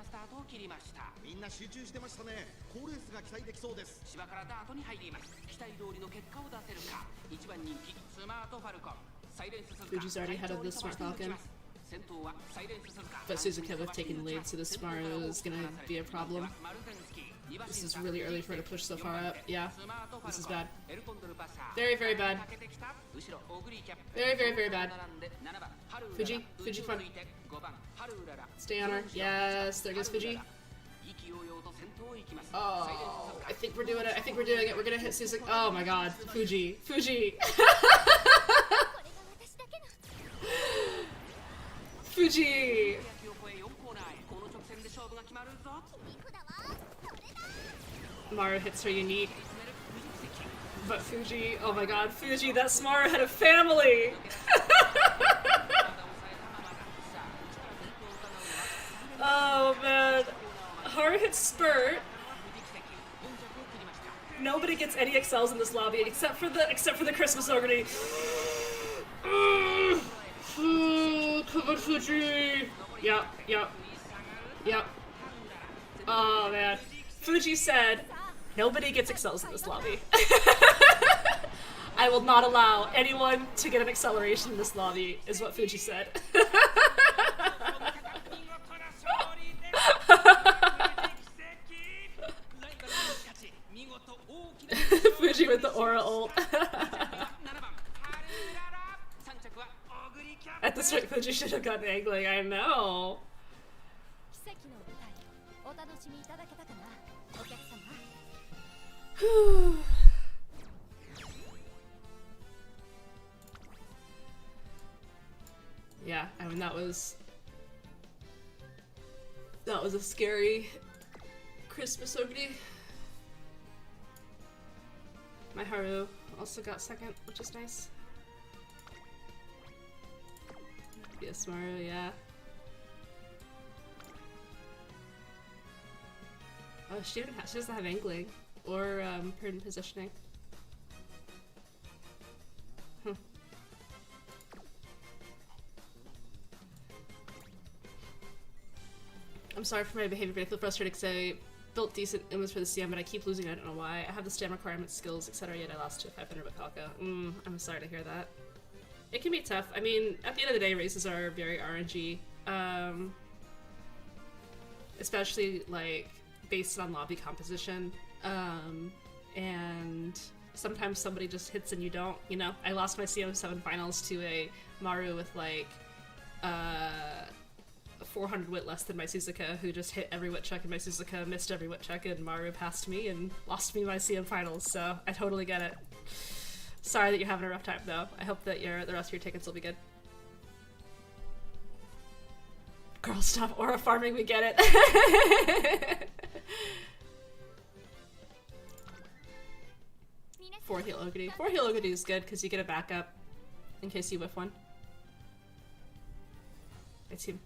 Fuji's already ahead of the Smart Falcon. But Suzuka with taking the lead, so this Maru is gonna be a problem. This is really early for her to push so far up. Yeah, this is bad. Very, very bad. Very, very, very bad. Fuji, come on. Stay on her. Yes, there goes Fuji. Oh, I think we're doing it. I think we're doing it. We're gonna hit Suzuka. Oh my god, Fuji. Fuji! Maru hits her unique. But Fuji, oh my god, Fuji, that Smaru had a family! Oh man. Haru hits Spurt. Nobody gets any excels in this lobby except for the Christmas Ogre. Come on, Fuji! Yep. Oh man. Fuji said, nobody gets excels in this lobby. I will not allow anyone to get an acceleration in this lobby, is what Fuji said. Fuji with the aura ult. At this rate, Fuji should have gotten angling, I know. Yeah, I mean that was a scary Christmas opening. My Haru also got second, which is nice. Yes, Maru, yeah. Oh, she doesn't have angling or prudent positioning. I'm sorry for my behavior, but I feel frustrated because I built decent image for the CM, but I keep losing. I don't know why. I have the stamina requirements, skills, etc. Yet I lost to 500 with Falco. I'm sorry to hear that. It can be tough. I mean, at the end of the day, races are very RNG. Especially, like, based on lobby composition. And sometimes somebody just hits and you don't, you know? I lost my CM7 finals to a Maru with, like, 400 wit less than my Suzuka, who just hit every wit check, and my Suzuka missed every wit check, and Maru passed me and lost me my CM finals, so I totally get it. Sorry that you're having a rough time, though. I hope that the rest of your tickets will be good. Girl, stop aura farming, we get it. 4 heal Ogedy. 4 heal Ogedy is good, because you get a backup in case you whiff one. My team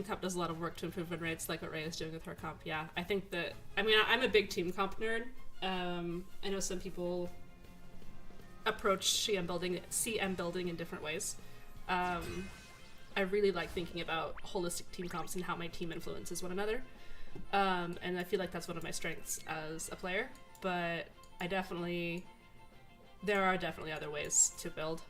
comp does a lot of work to improve win rates, like what Ray is doing with her comp. Yeah, I think that, I mean, I'm a big team comp nerd. I know some people approach CM building in different ways. I really like thinking about holistic team comps and how my team influences one another. And I feel like that's one of my strengths as a player, but there are definitely other ways to build.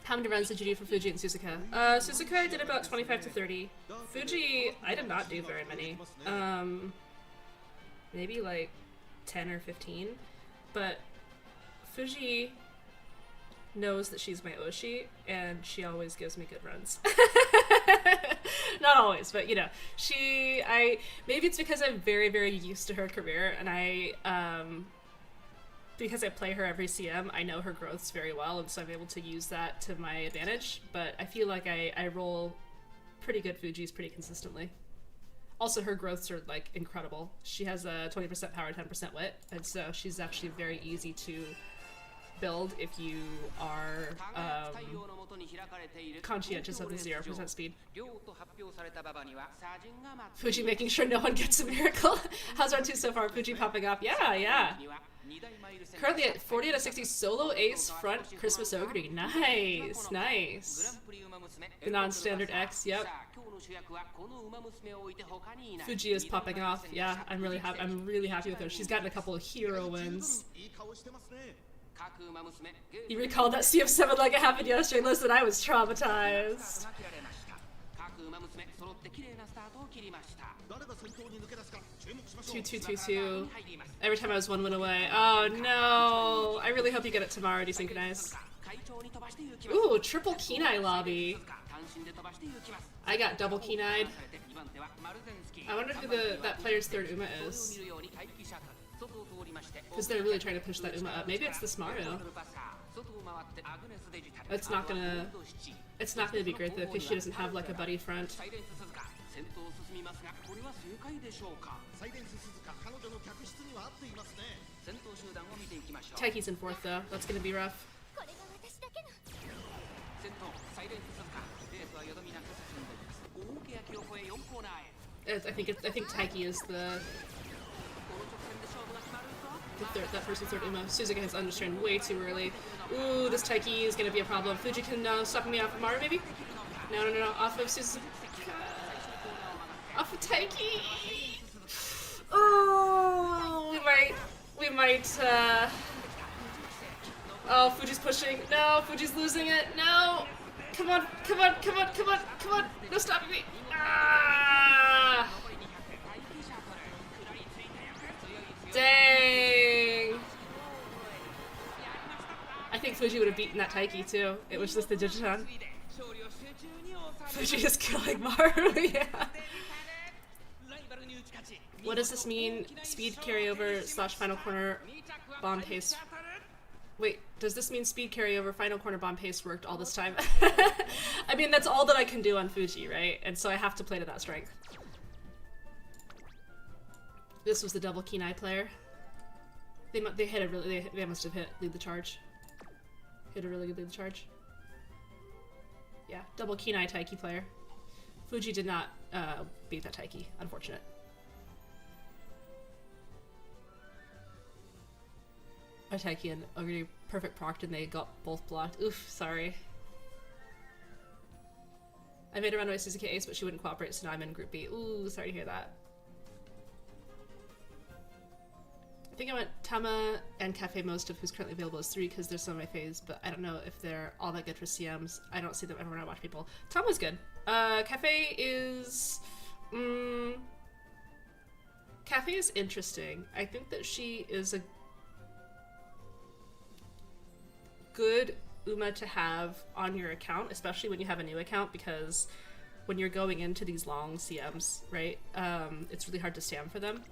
How many runs did you do for Fuji and Suzuka? Suzuka I did about 25 to 30. Fuji, I did not do very many. Maybe like 10 or 15. But Fuji knows that she's my Oshi, and she always gives me good runs. Not always, but you know, maybe it's because I'm very, very used to her career, and because I play her every CM, I know her growths very well, and so I'm able to use that to my advantage, but I feel like I roll pretty good Fujis pretty consistently. Also, her growths are, like, incredible. She has a 20% power, 10% wit, and so she's actually very easy to build if you are conscientious of the 0% speed. Fuji making sure no one gets a miracle. How's round 2 so far? Fuji popping up. Yeah. Currently at 40 out of 60 solo ace front Christmas Ogre. Nice. The non-standard X, yep. Fuji is popping off. Yeah, I'm really happy with her. She's gotten a couple of hero wins. You recall that CF7 like it happened yesterday? Listen, I was traumatized. 2-2-2-2. Every time I was 1 win away. Oh no! I really hope you get it tomorrow, desynchronize. Ooh, triple Kenai lobby. I got double Kenai'd. I wonder who that player's third Uma is. Because they're really trying to push that Uma up. Maybe it's the Smaru. It's not gonna be great though if she doesn't have like a buddy front. Taiki's in 4th though. That's gonna be rough. I think Taiki is that person's third Uma. Suzuka has unrestrained way too early. Ooh, this Taiki is gonna be a problem. Fuji can stop me off of Maru, maybe? No. Off of Suzuka. Off of Taiki. Oh, we might. Oh, Fuji's pushing. No, Fuji's losing it. No. Come on. No stopping me. Ah. Dang! I think Fuji would have beaten that Taiki too. It was just the Digiton. Fuji is killing Maru, yeah. What does this mean? Speed carryover / final corner bomb pace. Wait, does this mean speed carryover final corner bomb pace worked all this time? I mean, that's all that I can do on Fuji, right? And so I have to play to that strength. This was the double Kenai player. They hit a really they must have lead the charge. Hit a really good lead the charge. Yeah, double Kenai Taiki player. Fuji did not beat that Taiki. Unfortunate. My Taiki and Ogre perfect procced and they got both blocked. Oof, sorry. I made a runaway Suzuki ace, but she wouldn't cooperate, so now I'm in Group B. Ooh, sorry to hear that. I think I went Tama and Cafe most of who's currently available is 3 because there's some of my faves, but I don't know if they're all that good for CMs. I don't see them ever when I watch people. Tama's good. Cafe is... Cafe is interesting. I think that she is a good Uma to have on your account, especially when you have a new account, because when you're going into these long CMs, right, it's really hard to stand for them.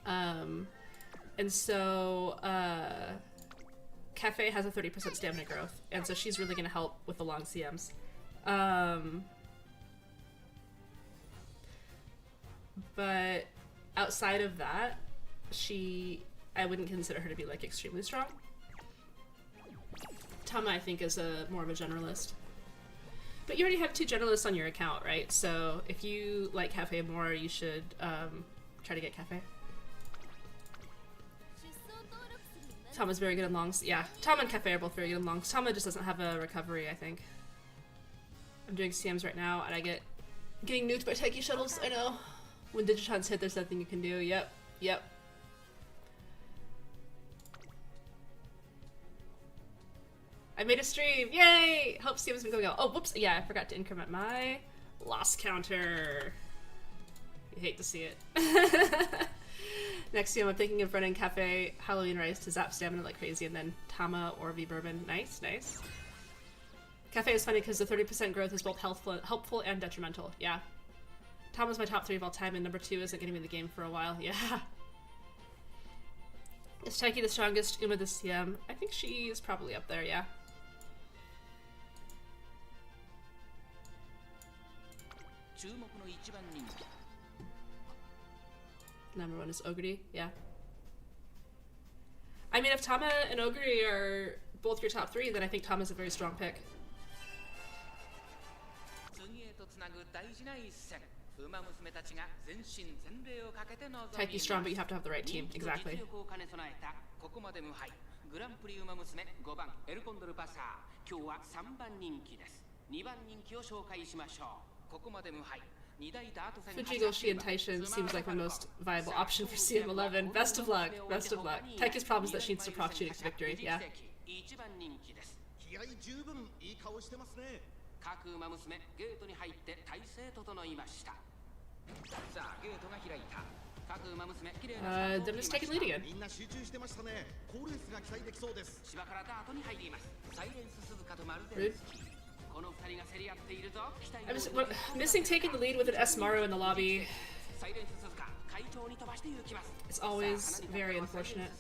And so Cafe has a 30% stamina growth, and so she's really going to help with the long CMs. But outside of that, I wouldn't consider her to be like extremely strong. Tama, I think, is more of a generalist. But you already have 2 generalists on your account, right? So if you like Cafe more, you should try to get Cafe. Tama's very good in longs. Yeah, Tama and Cafe are both very good in longs. Tama just doesn't have a recovery, I think. I'm doing CMs right now, and getting nuked by Taiki shuttles, I know. When Digitons hit, there's nothing you can do. Yep, yep. I made a stream! Yay! Hope CM's been going out. Oh, whoops! Yeah, I forgot to increment my loss counter. You hate to see it. Next CM, I'm thinking of running Cafe Halloween Rice to zap stamina like crazy, and then Tama or V Bourbon. Nice, nice. Cafe is funny because the 30% growth is both helpful and detrimental. Yeah. Tama's my top 3 of all time, and number 2 isn't getting me in the game for a while. Yeah. Is Taiki the strongest Uma this CM? I think she's probably up there, yeah. Number 1 is Oguri, yeah. I mean, if Tama and Oguri are both your top 3, then I think Tama's a very strong pick. Taiki's strong, but you have to have the right team, exactly. Fuji Goshi and Taishin seems like the most viable option for CM11. Best of luck, best of luck. Taiki's problem is that she needs to proc Shooting's victory, yeah. Them just taking lead again. Rude. I'm just missing taking the lead with an S Maru in the lobby. It's always very unfortunate.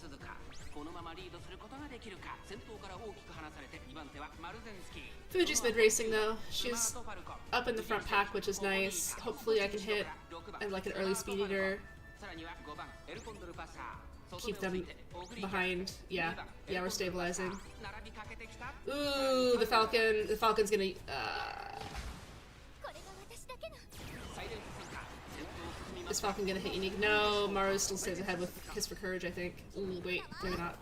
Fuji's mid racing though. She's up in the front pack, which is nice. Hopefully I can hit and like an early speed eater. Keep them behind. Yeah, yeah, we're stabilizing. Ooh, the Falcon's gonna. Is Falcon gonna hit unique? No, Maru still stays ahead with Kiss for Courage, I think. Ooh, wait, maybe not.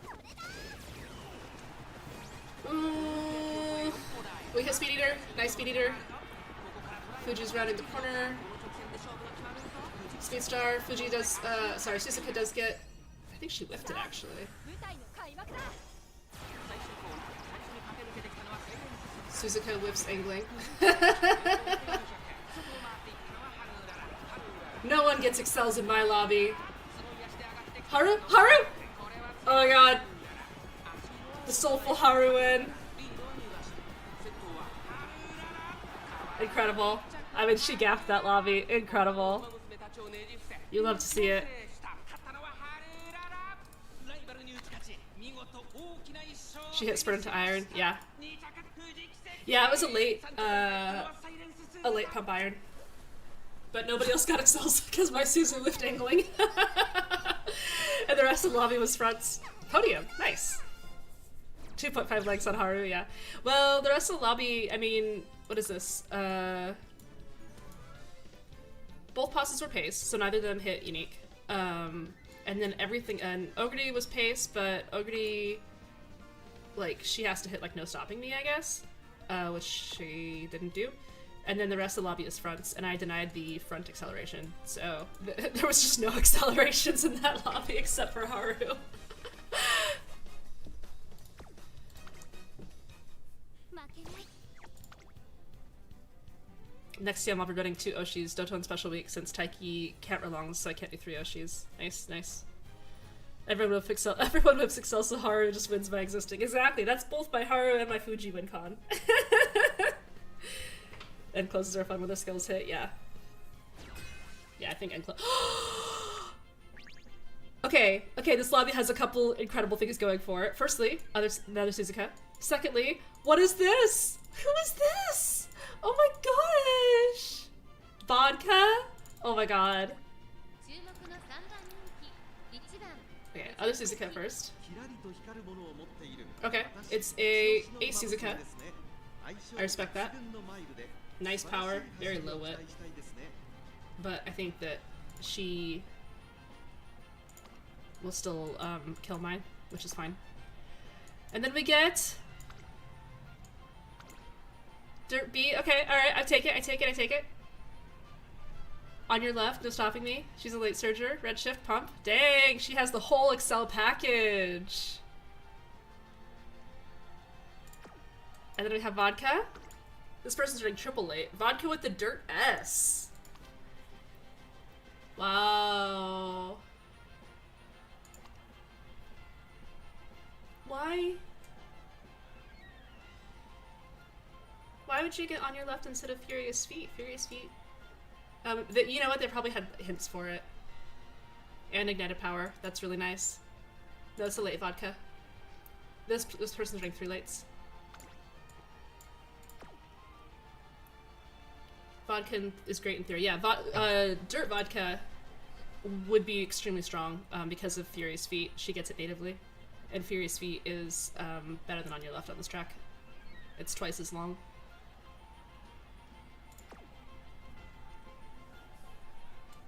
Ooh, we hit Speed Eater. Nice Speed Eater. Fuji's rounding the corner. Speed Star. Fuji does. Sorry, Suzuka does get. I think she whiffed it actually. Suzuka whiffs angling. No one gets excels in my lobby. Haru? Haru? Oh my god. The Soulful Haru win. Incredible. I mean, she gaffed that lobby. Incredible. You love to see it. She hit sprint to iron. Yeah. Yeah, it was a late pump iron. But nobody else got excels because my Suzu whiffed angling. And the rest of the lobby was fronts. Podium. Nice. 2.5 legs on Haru, yeah. Well, the rest of the lobby, I mean, what is this? Both passes were pace, so neither of them hit unique. And then everything, and Oguri was pace, but Oguri, like, she has to hit, like, no stopping me, I guess. Which she didn't do. And then the rest of the lobby is fronts, and I denied the front acceleration, so there was just no accelerations in that lobby except for Haru. Next year I'm running 2 Oshis, Doton special week, since Taiki can't relong, so I can't do 3 Oshis. Nice, nice. Everyone whips Excel, so Haru just wins by existing. Exactly, that's both my Haru and my Fuji win con. End closes are fun when their skills hit, yeah. Yeah, I think end close. Okay, this lobby has a couple incredible things going for it. Firstly, another Suzuka. Secondly, what is this? Who is this? Oh my gosh! Vodka? Oh my god. Okay, other Suzuka first. Okay, it's a Suzuka. I respect that. Nice power, very low wit. But I think that she will still kill mine, which is fine. And then we get Dirt B. Okay, alright, I take it. On your left, no stopping me. She's a late surger. Red shift pump. Dang, she has the whole Excel package. And then we have Vodka. This person's doing triple late. Vodka with the Dirt S. Wow. Why? Why would you get on your left instead of Furious Feet? Furious Feet. You know what? They probably had hints for it. And Ignited Power. That's really nice. That's a late Vodka. This person's doing 3 lates. Vodka is great in theory. Yeah, Dirt Vodka would be extremely strong because of Furious Feet. She gets it natively. And Furious Feet is better than On Your Left on this track. It's twice as long.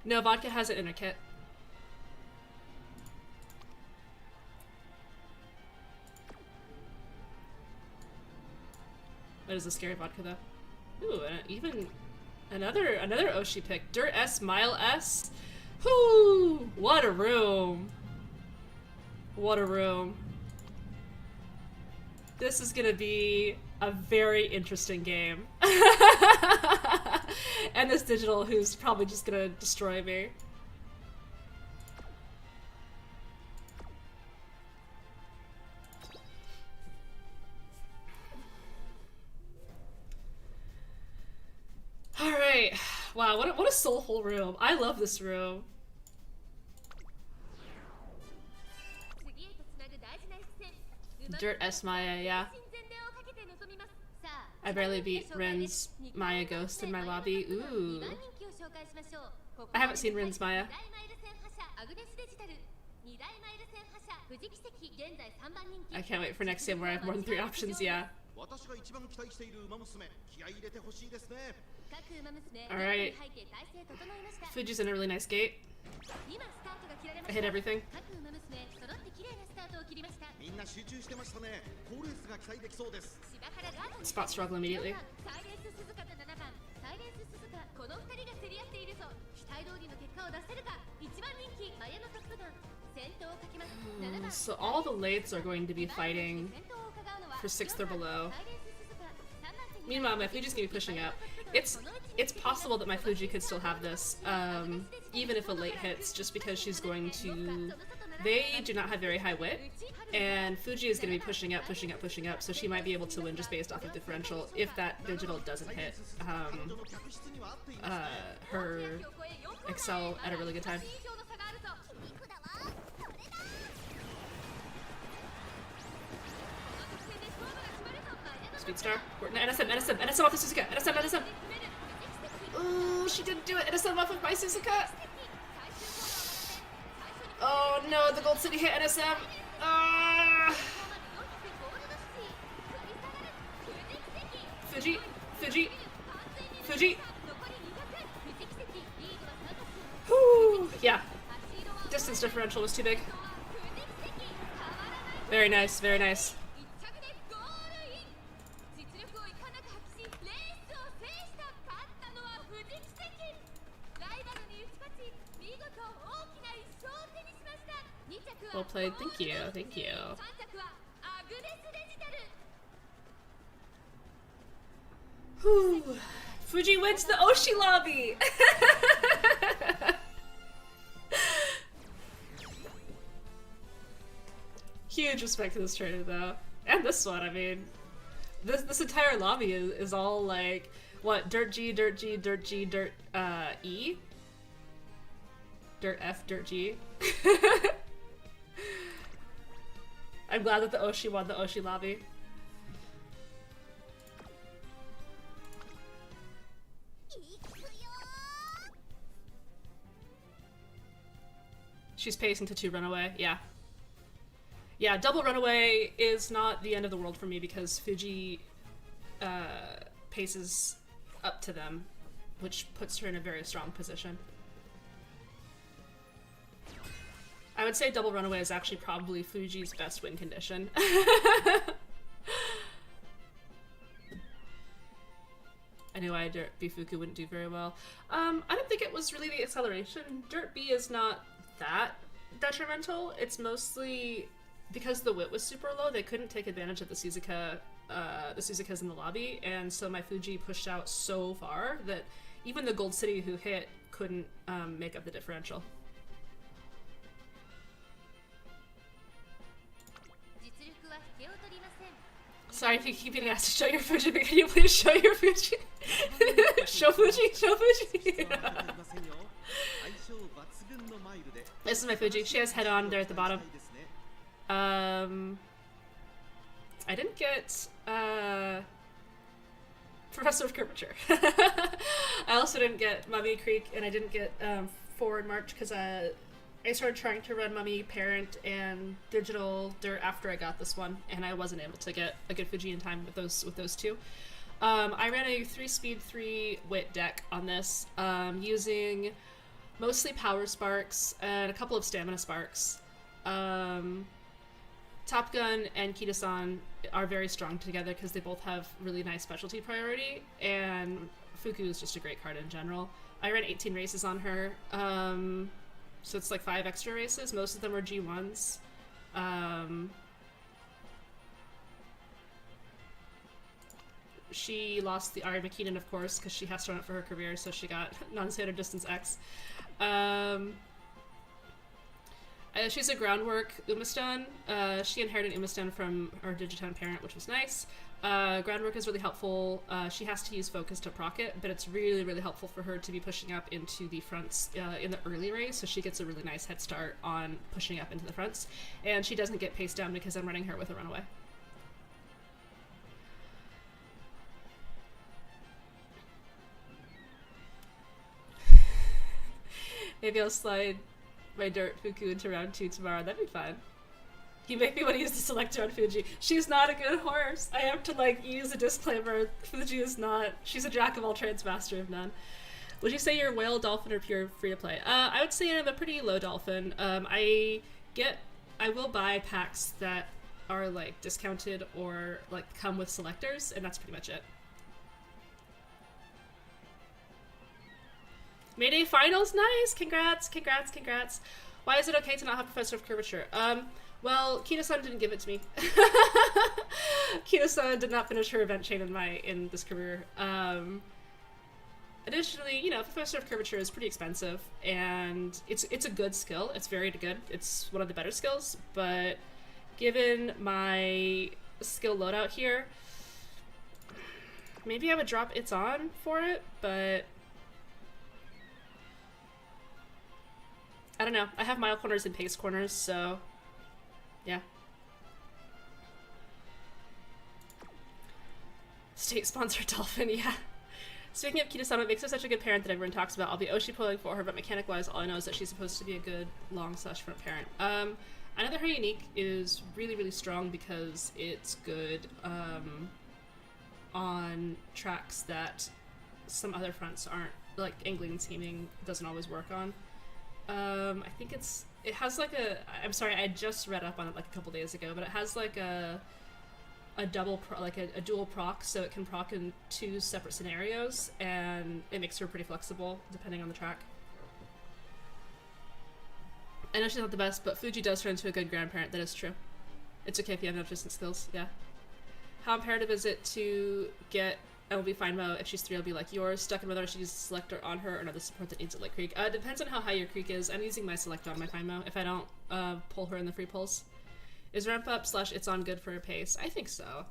No, Vodka has an inner kit. That is a scary Vodka though. Ooh, even another Oshi pick. Dirt S, Mile S. Whoo! What a room. What a room. This is gonna be a very interesting game. And this digital who's probably just gonna destroy me. Alright. Wow, what a soulful room. I love this room. Dirt S Maya, yeah. I barely beat Rin's Maya Ghost in my lobby. Ooh. I haven't seen Rin's Maya. I can't wait for next game where I have more than 3 options, yeah. Alright. Fuji's in a really nice gate. I hit everything. Spot struggle immediately. So all the lates are going to be fighting for 6th or below. Meanwhile, my Fuji's gonna be pushing up. It's possible that my Fuji could still have this, even if a late hits, just because she's going to... They do not have very high wit, and Fuji is going to be pushing up, so she might be able to win just based off of differential if that digital doesn't hit her Excel at a really good time. Speedstar. NSM off the Suzuka! NSM! Ooh, she didn't do it! NSM off of my Suzuka! Oh no, the Gold City hit NSM! Fuji! Whew, yeah. Distance differential was too big. Very nice, very nice. Well played. Thank you. Thank you. Whew. Fuji wins the Oshi Lobby! Huge respect to this trainer, though. And this one, I mean. This entire lobby is all like, what, dirt G, dirt G, dirt G, dirt E? Dirt F, dirt G. I'm glad that the Oshi won the Oshi Lobby. She's pacing to 2 runaway, yeah. Yeah, double runaway is not the end of the world for me because Fuji paces up to them, which puts her in a very strong position. I would say double runaway is actually probably Fuji's best win condition. I knew Dirt B Fuku wouldn't do very well. I don't think it was really the acceleration. Dirt B is not that detrimental. It's mostly because the wit was super low, they couldn't take advantage of the Suzukas in the lobby, and so my Fuji pushed out so far that even the Gold City who hit couldn't make up the differential. Sorry if you keep getting asked to show your Fuji, but can you please show your Fuji? Show Fuji, show Fuji! This is my Fuji. She has head on there at the bottom. I didn't get Professor of Curvature. I also didn't get Mummy Creek, and I didn't get Forward March because I started trying to run Mummy Parent and Digital Dirt after I got this one, and I wasn't able to get a good Fuji in time with those two. I ran a 3-speed 3 wit deck on this, using mostly power sparks and a couple of stamina sparks. Top Gun and Kita-san are very strong together because they both have really nice specialty priority, and Fuku is just a great card in general. I ran 18 races on her, so it's like 5 extra races. Most of them were G1s. She lost the Ari McKinnon, of course, because she has to run it for her career, so she got non-standard distance X. She's a groundwork Umastone. She inherited Umastone from her Digitown parent, which was nice. Groundwork is really helpful. She has to use focus to proc it, but it's really, really helpful for her to be pushing up into the fronts in the early race, so she gets a really nice head start on pushing up into the fronts. And she doesn't get paced down because I'm running her with a runaway. Maybe I'll slide my Dirt Fuku into round 2 tomorrow. That'd be fun. You make me want to use the selector on Fuji. She's not a good horse. I have to, like, use a disclaimer. Fuji is not. She's a jack of all trades, master of none. Would you say you're whale, dolphin, or pure free to play? I would say I'm a pretty low dolphin. I will buy packs that are, like, discounted or, like, come with selectors, and that's pretty much it. Mayday Finals, nice! Congrats, congrats, congrats. Why is it okay to not have Professor of Curvature? Well, Kita-san didn't give it to me. Kita-san did not finish her event chain in this career. Additionally, you know, Professor of Curvature is pretty expensive, and it's a good skill. It's very good. It's one of the better skills, but given my skill loadout here, maybe I would drop It's On for it, but I don't know. I have mile corners and pace corners, so yeah. State-sponsored dolphin, yeah. Speaking of Kita-sama, it makes her such a good parent that everyone talks about. I'll be Oshi pulling for her, but mechanic-wise, all I know is that she's supposed to be a good long/front parent. I know that her unique is really, really strong because it's good on tracks that some other fronts aren't, like angling and scheming doesn't always work on. I think it has like I'm sorry, I just read up on it like a couple days ago, but it has like a dual proc, so it can proc in 2 separate scenarios, and it makes her pretty flexible depending on the track. I know she's not the best, but Fuji does turn into a good grandparent. That is true. It's okay if you have no distant skills. Yeah. How imperative is it to get MLB Fine Mo? If she's 3, I'll be like yours. Stuck in whether I should use Selector on her or another support that needs it like Creek. It depends on how high your Creek is. I'm using my Select on my Fine Mo if I don't pull her in the free pulls. Is ramp up / it's on good for her pace? I think so.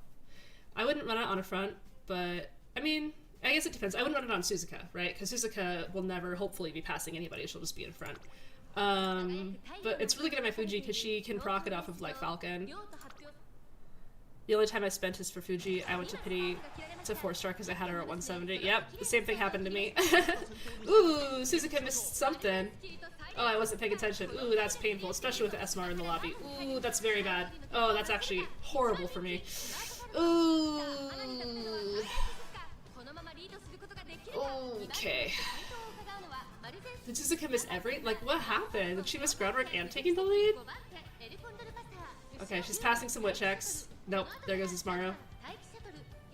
I wouldn't run it on a front, but I mean, I guess it depends. I wouldn't run it on Suzuka, right? Because Suzuka will never hopefully be passing anybody. She'll just be in front. But it's really good at my Fuji because she can proc it off of like Falcon. The only time I spent is for Fuji. I went to Pity to 4-star because I had her at 170. Yep, the same thing happened to me. Ooh, Suzuka missed something. Oh, I wasn't paying attention. Ooh, that's painful, especially with the SMR in the lobby. Ooh, that's very bad. Oh, that's actually horrible for me. Ooh. Okay. Did Suzuka miss like, what happened? Did she miss groundwork and taking the lead? Okay, she's passing some witch checks. Nope, there goes Smaru.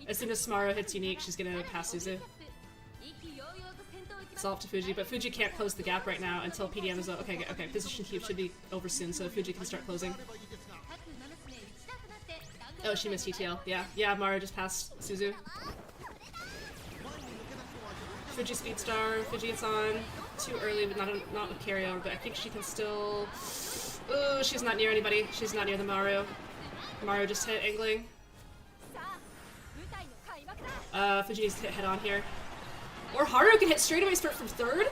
As soon as Smaru hits unique, she's gonna pass Suzu. It's off to Fuji, but Fuji can't close the gap right now until PDM is over. Okay, okay, position keep should be over soon, so Fuji can start closing. Oh, she missed ETL. Yeah, yeah, Maru just passed Suzu. Fuji speed star, Fuji gets on. Too early, but not with carryover, but I think she can still... Ooh, she's not near anybody. She's not near the Maru. Maru just hit angling. Fuji needs to hit head on here. Or Haru can hit straightaway start from 3rd?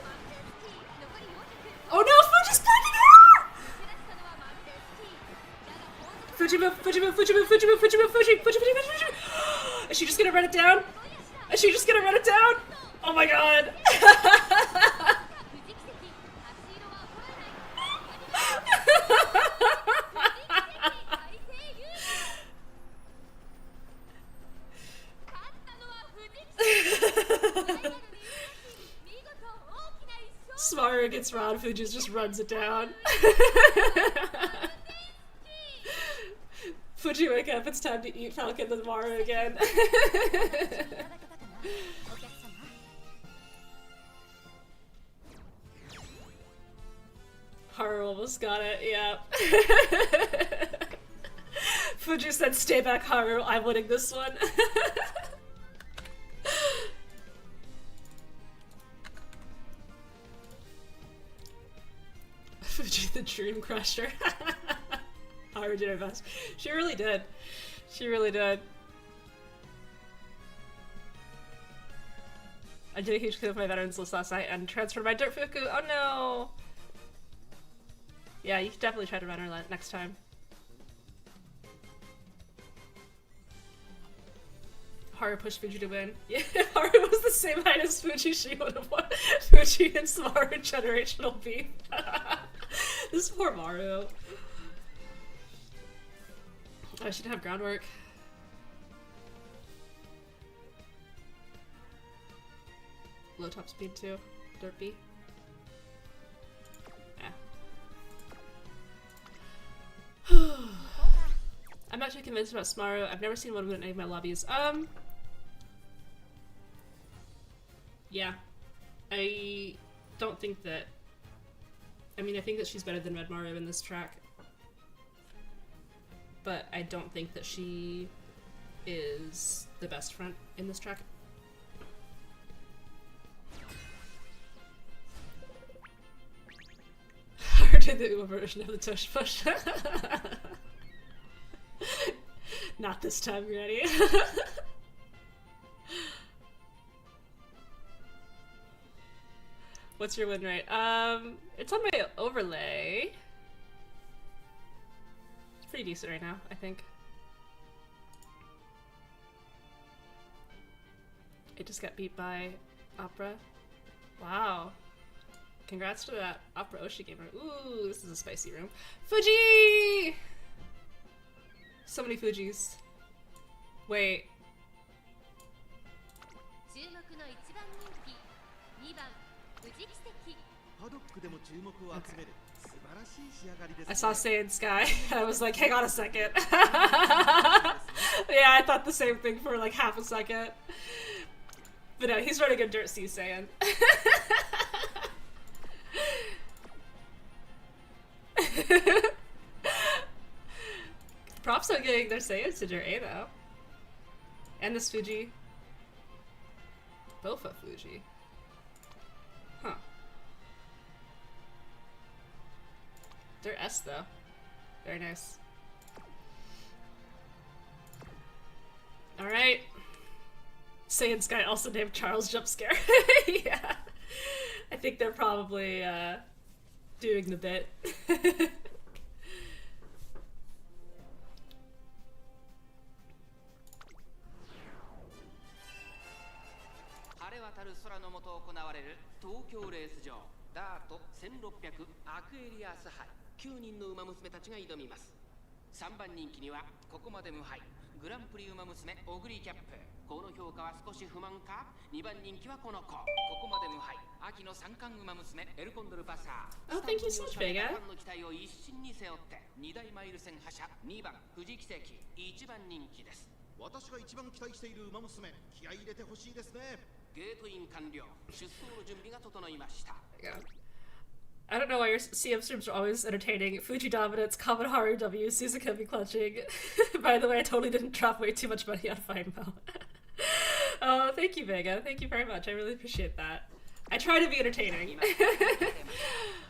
Oh no, Fuji's backing her! Fuji move, Fuji move, Fuji move, Fuji move, Fuji move, Fuji, Fuji, Fuji, Fuji, Fuji. Is she just gonna run it down? Is she just gonna run it down? Oh my god. Smaru gets Rod, Fuji just runs it down. Fuji, wake up, it's time to eat Falcon the Maru again. Haru almost got it, yeah. Fuji said, stay back, Haru, I'm winning this one. Fuji the Dream Crusher. Haru did her best. She really did. She really did. I did a huge clip of my veterans list last night and transferred my Dirt Fuku. Oh no! Yeah, you should definitely try to run her next time. Haru pushed Fuji to win. Yeah, if Haru was the same height as Fuji, she would have won. Fuji and Smaru generational beef. This poor Maru. Oh, she didn't have groundwork. Low top speed too. Dirt B. Yeah. I'm not too convinced about Smaru. I've never seen one win any of my lobbies. Yeah. I don't think that... I mean, I think that she's better than Red Maru in this track. But I don't think that she is the best front in this track. Or did the Uber version of the tush push? Not this time, Granny. What's your win rate? It's on my overlay. It's pretty decent right now, I think. It just got beat by Opera. Wow. Congrats to that Opera Oshi Gamer. Ooh, this is a spicy room. Fuji! So many Fujis. Wait. Okay. I saw Saiyan Sky. I was like, hang on a second. Yeah, I thought the same thing for like half a second. But no, he's running a Dirt C Saiyan. Props on getting their Saiyans to their A though. And this Fuji. Both of Fuji. Huh. They're S though. Very nice. Alright. Saiyan Sky also named Charles Jump Scare. Yeah. I think they're probably doing the bit. Oh, thank you so much, Vega. 私が一番期待している馬娘、気合い入れてほしいですね。ゲートイン完了。出走の準備が整いました。 I don't know why your CM streams are always entertaining. Fuji dominance, Kamen W, Suzuka be clutching. By the way, I totally didn't drop way too much money on Feinmo. Oh, thank you, Vega. Thank you very much. I really appreciate that. I try to be entertaining.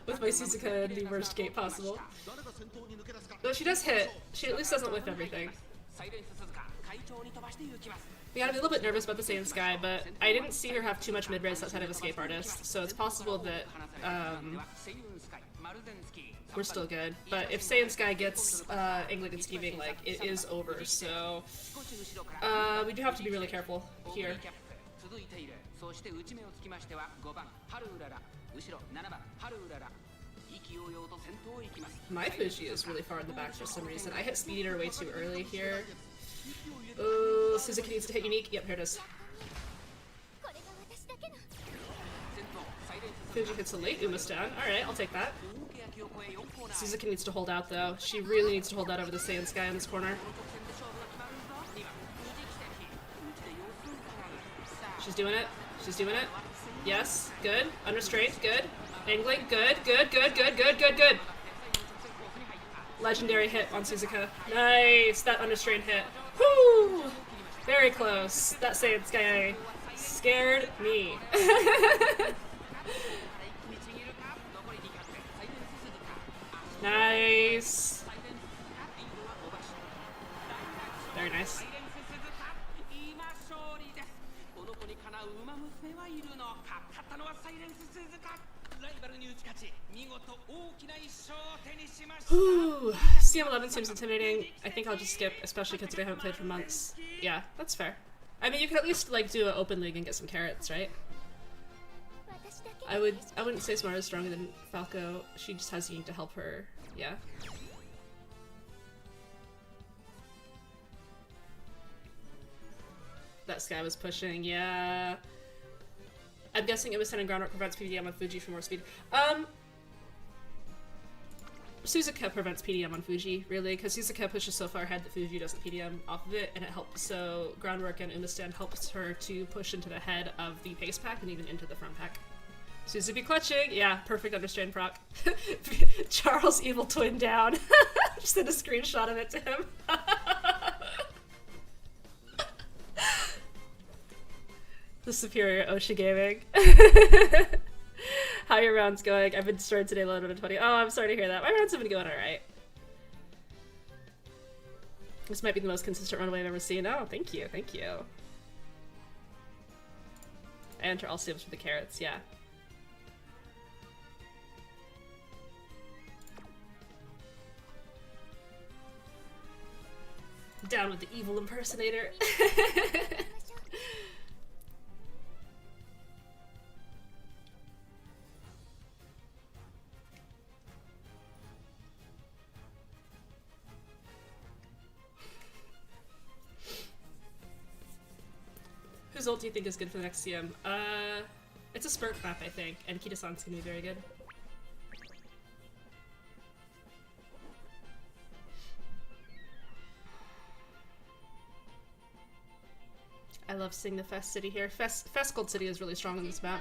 With my Suzuka the worst gate possible. Though she does hit, she at least doesn't whip everything. We gotta be a little bit nervous about the Saiyan Sky, but I didn't see her have too much mid-race outside of Escape Artist, so it's possible that we're still good. But if Saiyan Sky gets Anglican Scheming, like, it is over, so we do have to be really careful here. My Fuji is really far in the back for some reason. I hit Speed Eater way too early here. Oh, Suzuki needs to hit unique. Yep, here it is. Fuji hits a late Uma's down. Alright, I'll take that. Suzuki needs to hold out though. She really needs to hold out over the Saiyan Sky in this corner. She's doing it. She's doing it. Yes, good. Unrestrained, good. Angling, good, good, good, good, good, good, good. Legendary hit on Suzuka. Nice! That unrestrained hit. Whoo! Very close. That Saiyan Sky scared me. Nice. Very nice. Ooh, CM11 seems intimidating. I think I'll just skip, especially considering I haven't played for months. Yeah, that's fair. I mean, you could at least like do an open league and get some carrots, right? I wouldn't say Smart is stronger than Falco. She just has Ying to help her. Yeah. That Sky was pushing. Yeah. I'm guessing it was sending groundwork prevents PDM on Fuji for more speed. Suzuka prevents PDM on Fuji, really, because Suzuka pushes so far ahead that Fuji doesn't PDM off of it, and it helps, so groundwork and Umastand helps her to push into the head of the pace pack and even into the front pack. Suzuki clutching, yeah, perfect understrain proc. Charles evil twin down. Just sent a screenshot of it to him. The superior Oshi Gaming. How are your rounds going? I've been destroyed today, 11-20. Oh, I'm sorry to hear that. My rounds have been going alright. This might be the most consistent runway I've ever seen. Oh, thank you, thank you. I enter all sims for the carrots, yeah. Down with the evil impersonator. Whose ult do you think is good for the next CM? It's a spurt map, I think, and Kita-san's gonna be very good. I love seeing the Fest City here. Fest Gold City is really strong on this map.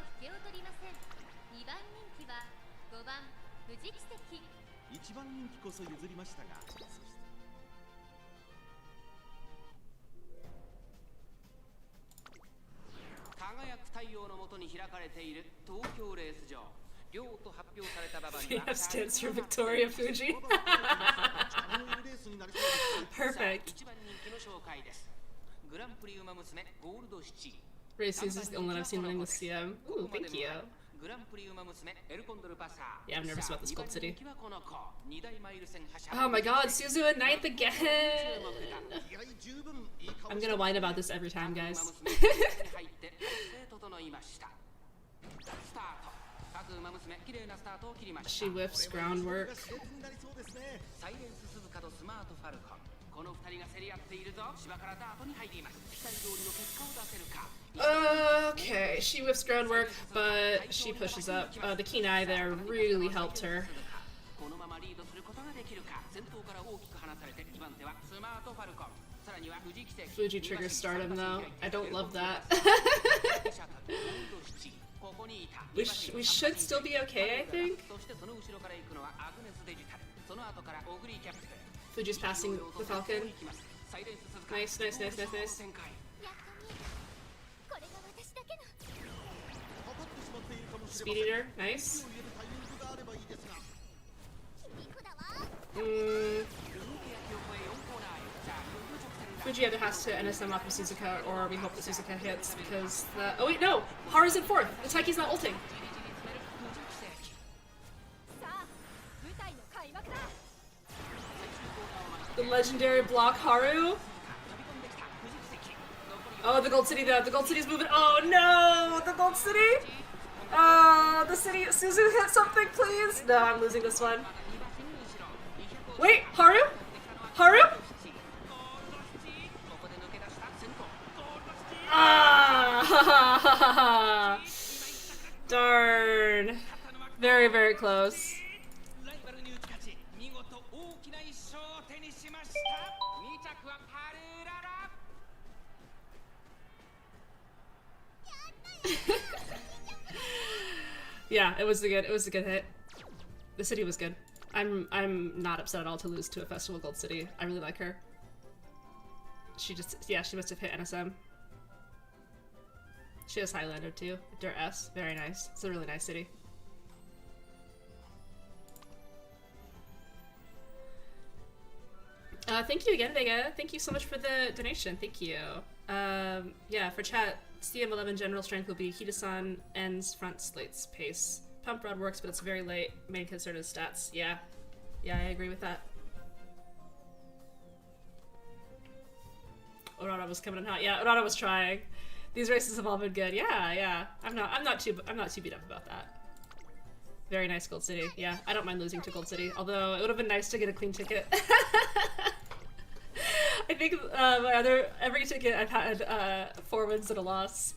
一番人気こそ譲りましたが、輝く太陽の下に開かれている東京レース場。両と発表された馬場には stands for Victoria Fuji. Perfect. 一番人気の紹介です。グランプリウマ娘ゴールドシチー。Races is the only one I've seen winning with CM. Ooh, thank you. Yeah, I'm nervous about this Gold City. Oh my god, Suzu in ninth again! I'm gonna whine about this every time, guys. She whiffs groundwork. Okay, she whiffs groundwork, but she pushes up. The keen eye there really helped her. Fuji triggers stardom though. I don't love that. we should still be okay, I think. Fuji's passing the Falcon. Nice, nice, nice, nice, nice. Speed Eater, nice. Fuji either has to NSM off of Suzuka, or we hope that Suzuka hits, because the— oh wait, no! Haru's in fourth! The Taiki's not ulting! The legendary block Haru? Oh, the Gold City though. The Gold City's moving. Oh no! The Gold City! Oh, the city. Suzu, hit something, please! No, I'm losing this one. Wait, Haru? Haru? Ah! Darn. Very, very close. Yeah, it was a good hit. The city was good. I'm not upset at all to lose to a Festival Gold City. I really like her. She just— yeah, she must have hit NSM. She has Highlander too. Dirt S. Very nice. It's a really nice city. Thank you again, Vega. Thank you so much for the donation. Thank you. Yeah, for chat, CM11 general strength will be Hida-san ends front slates pace. Pump rod works, but it's very late. Main concern is stats. Yeah. Yeah, I agree with that. Orara was coming in hot. Yeah, Orara was trying. These races have all been good. Yeah, yeah. I'm not too beat up about that. Very nice Gold City. Yeah, I don't mind losing to Gold City. Although it would have been nice to get a clean ticket. I think every ticket I've had 4 wins and a loss.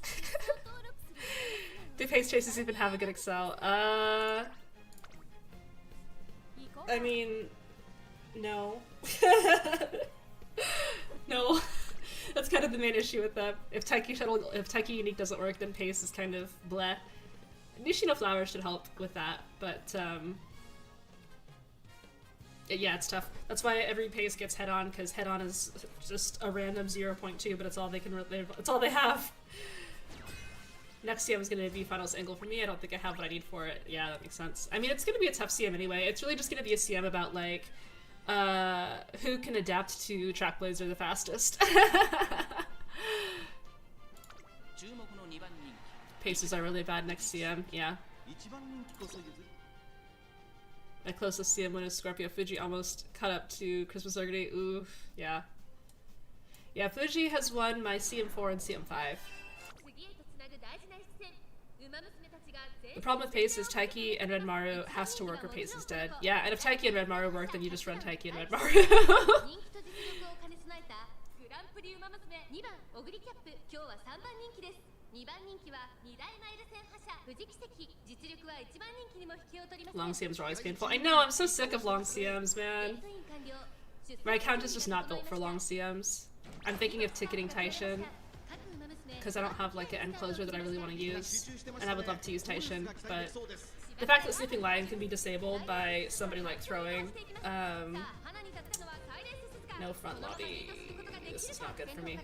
Do pace chases even have a good Excel? I mean, no. No. That's kind of the main issue with them. If Taiki Unique doesn't work, then pace is kind of bleh. Nishino Flower should help with that, but yeah, it's tough. That's why every pace gets head-on, because head-on is just a random 0.2, but it's all they can— it's all they have. Next CM is going to be finals angle for me. I don't think I have what I need for it. Yeah, that makes sense. I mean, it's going to be a tough CM anyway. It's really just going to be a CM about, like, who can adapt to Track Blazer the fastest. Paces are really bad next CM, yeah. My closest CM win is Scorpio. Fuji almost caught up to Christmas Organy. Oof, yeah. Yeah, Fuji has won my CM4 and CM5. The problem with Pace is Taiki and Red Maru has to work or Pace is dead. Yeah, and if Taiki and Red Maru work, then you just run Taiki and Red Maru. Long CMs are always painful. I know, I'm so sick of long CMs, man. My account is just not built for long CMs. I'm thinking of ticketing Taishin, because I don't have like an end closer that I really want to use, and I would love to use Taishin, but The fact that Sleeping Lion can be disabled by somebody like throwing, no front lobby. This is not good for me.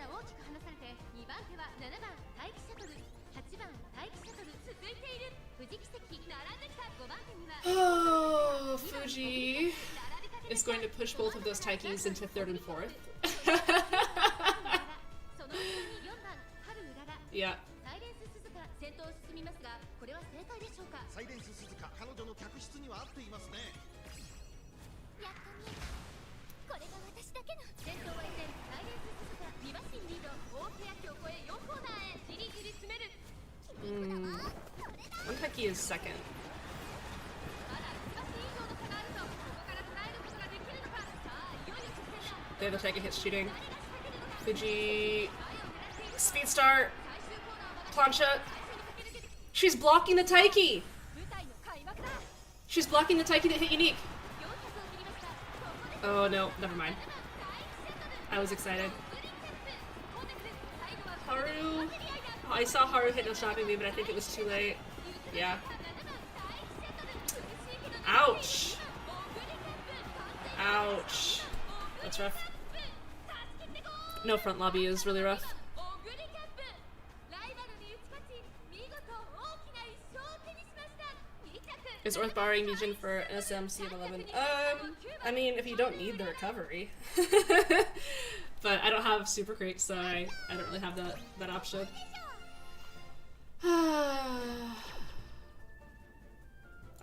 Oh, Fuji is going to push both of those Taikis into 3rd and 4th. Yeah. One Taiki is 2nd. The other Taiki hits shooting. Fuji. Speed start. Plancha. She's blocking the Taiki! She's blocking the Taiki that hit Unique. Oh no, never mind. I was excited. Haru. Oh, I saw Haru hit no stopping me, but I think it was too late. Yeah. Ouch! Ouch. That's rough. No front lobby is really rough. Is Orth barring Mijin for SM CM11? I mean, if you don't need the recovery. But I don't have Super Creek, so I don't really have that option.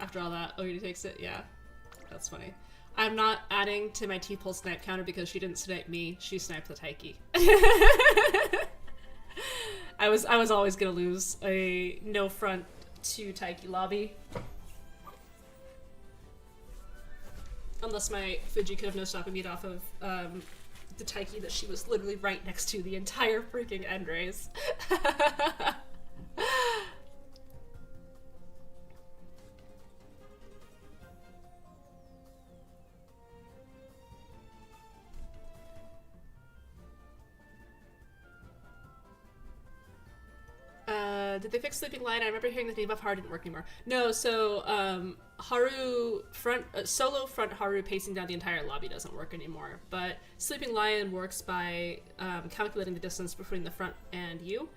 After all that, Oyuri takes it, yeah. That's funny. I'm not adding to my T-Pulse snipe counter because she didn't snipe me, she sniped the Taiki. I was always gonna lose a no front 2 Taiki lobby. Unless my Fuji could have no stopping beat off of the Taiki that she was literally right next to the entire freaking end race. Did they fix Sleeping Lion? I remember hearing the debuff Haru didn't work anymore. No, so Haru solo front Haru pacing down the entire lobby doesn't work anymore. But Sleeping Lion works by calculating the distance between the front and you.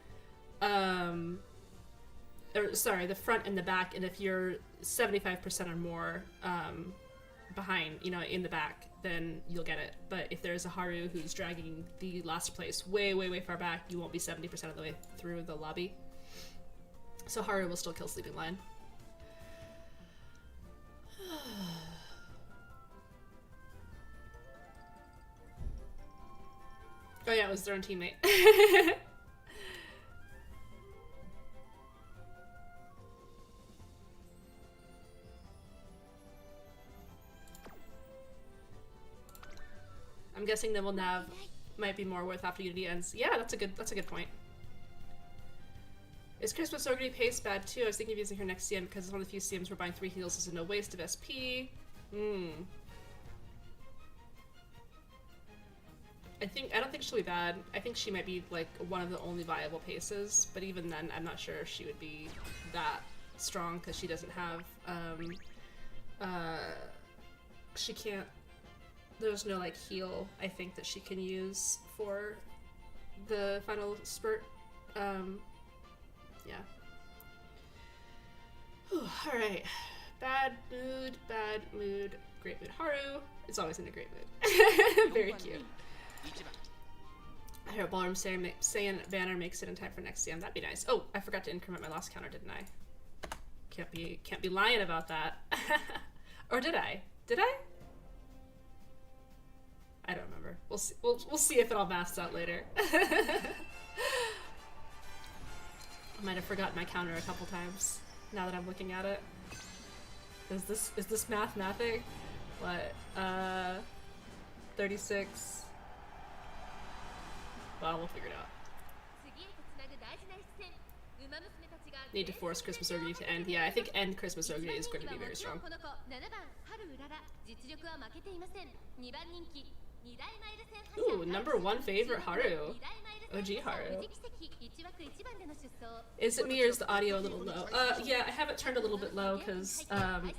Sorry, the front and the back. And if you're 75% or more behind, in the back, then you'll get it. But if there's a Haru who's dragging the last place way, way, way far back, you won't be 70% of the way through the lobby. So Haru will still kill Sleeping Lion. Oh yeah, it was their own teammate. I'm guessing the nav might be more worth after Unity ends. Yeah, that's a good point. Is Christmas Ogre pace bad too? I was thinking of using her next CM because it's one of the few CMs where buying 3 heals is a no waste of SP. I don't think she'll be bad. I think she might be like one of the only viable paces, but even then I'm not sure if she would be that strong because she doesn't have she can't, there's no like heal I think that she can use for the final spurt. Yeah. Alright. Bad mood, great mood. Haru is always in a great mood. Very cute. I hope Ballroom Saiyan banner makes it in time for next CM. That'd be nice. Oh, I forgot to increment my loss counter, didn't I? Can't be lying about that. Or did I? Did I? I don't remember. We'll see. We'll see if it all masks out later. I might have forgotten my counter a couple times now that I'm looking at it. Is this mathing? What? 36. Well, we'll figure it out. Need to force Christmas Ogre to end. Yeah, I think end Christmas Ogre is going to be very strong. Ooh, #1 favorite Haru. OG Haru. Is it me or is the audio a little low? Yeah, I have it turned a little bit low because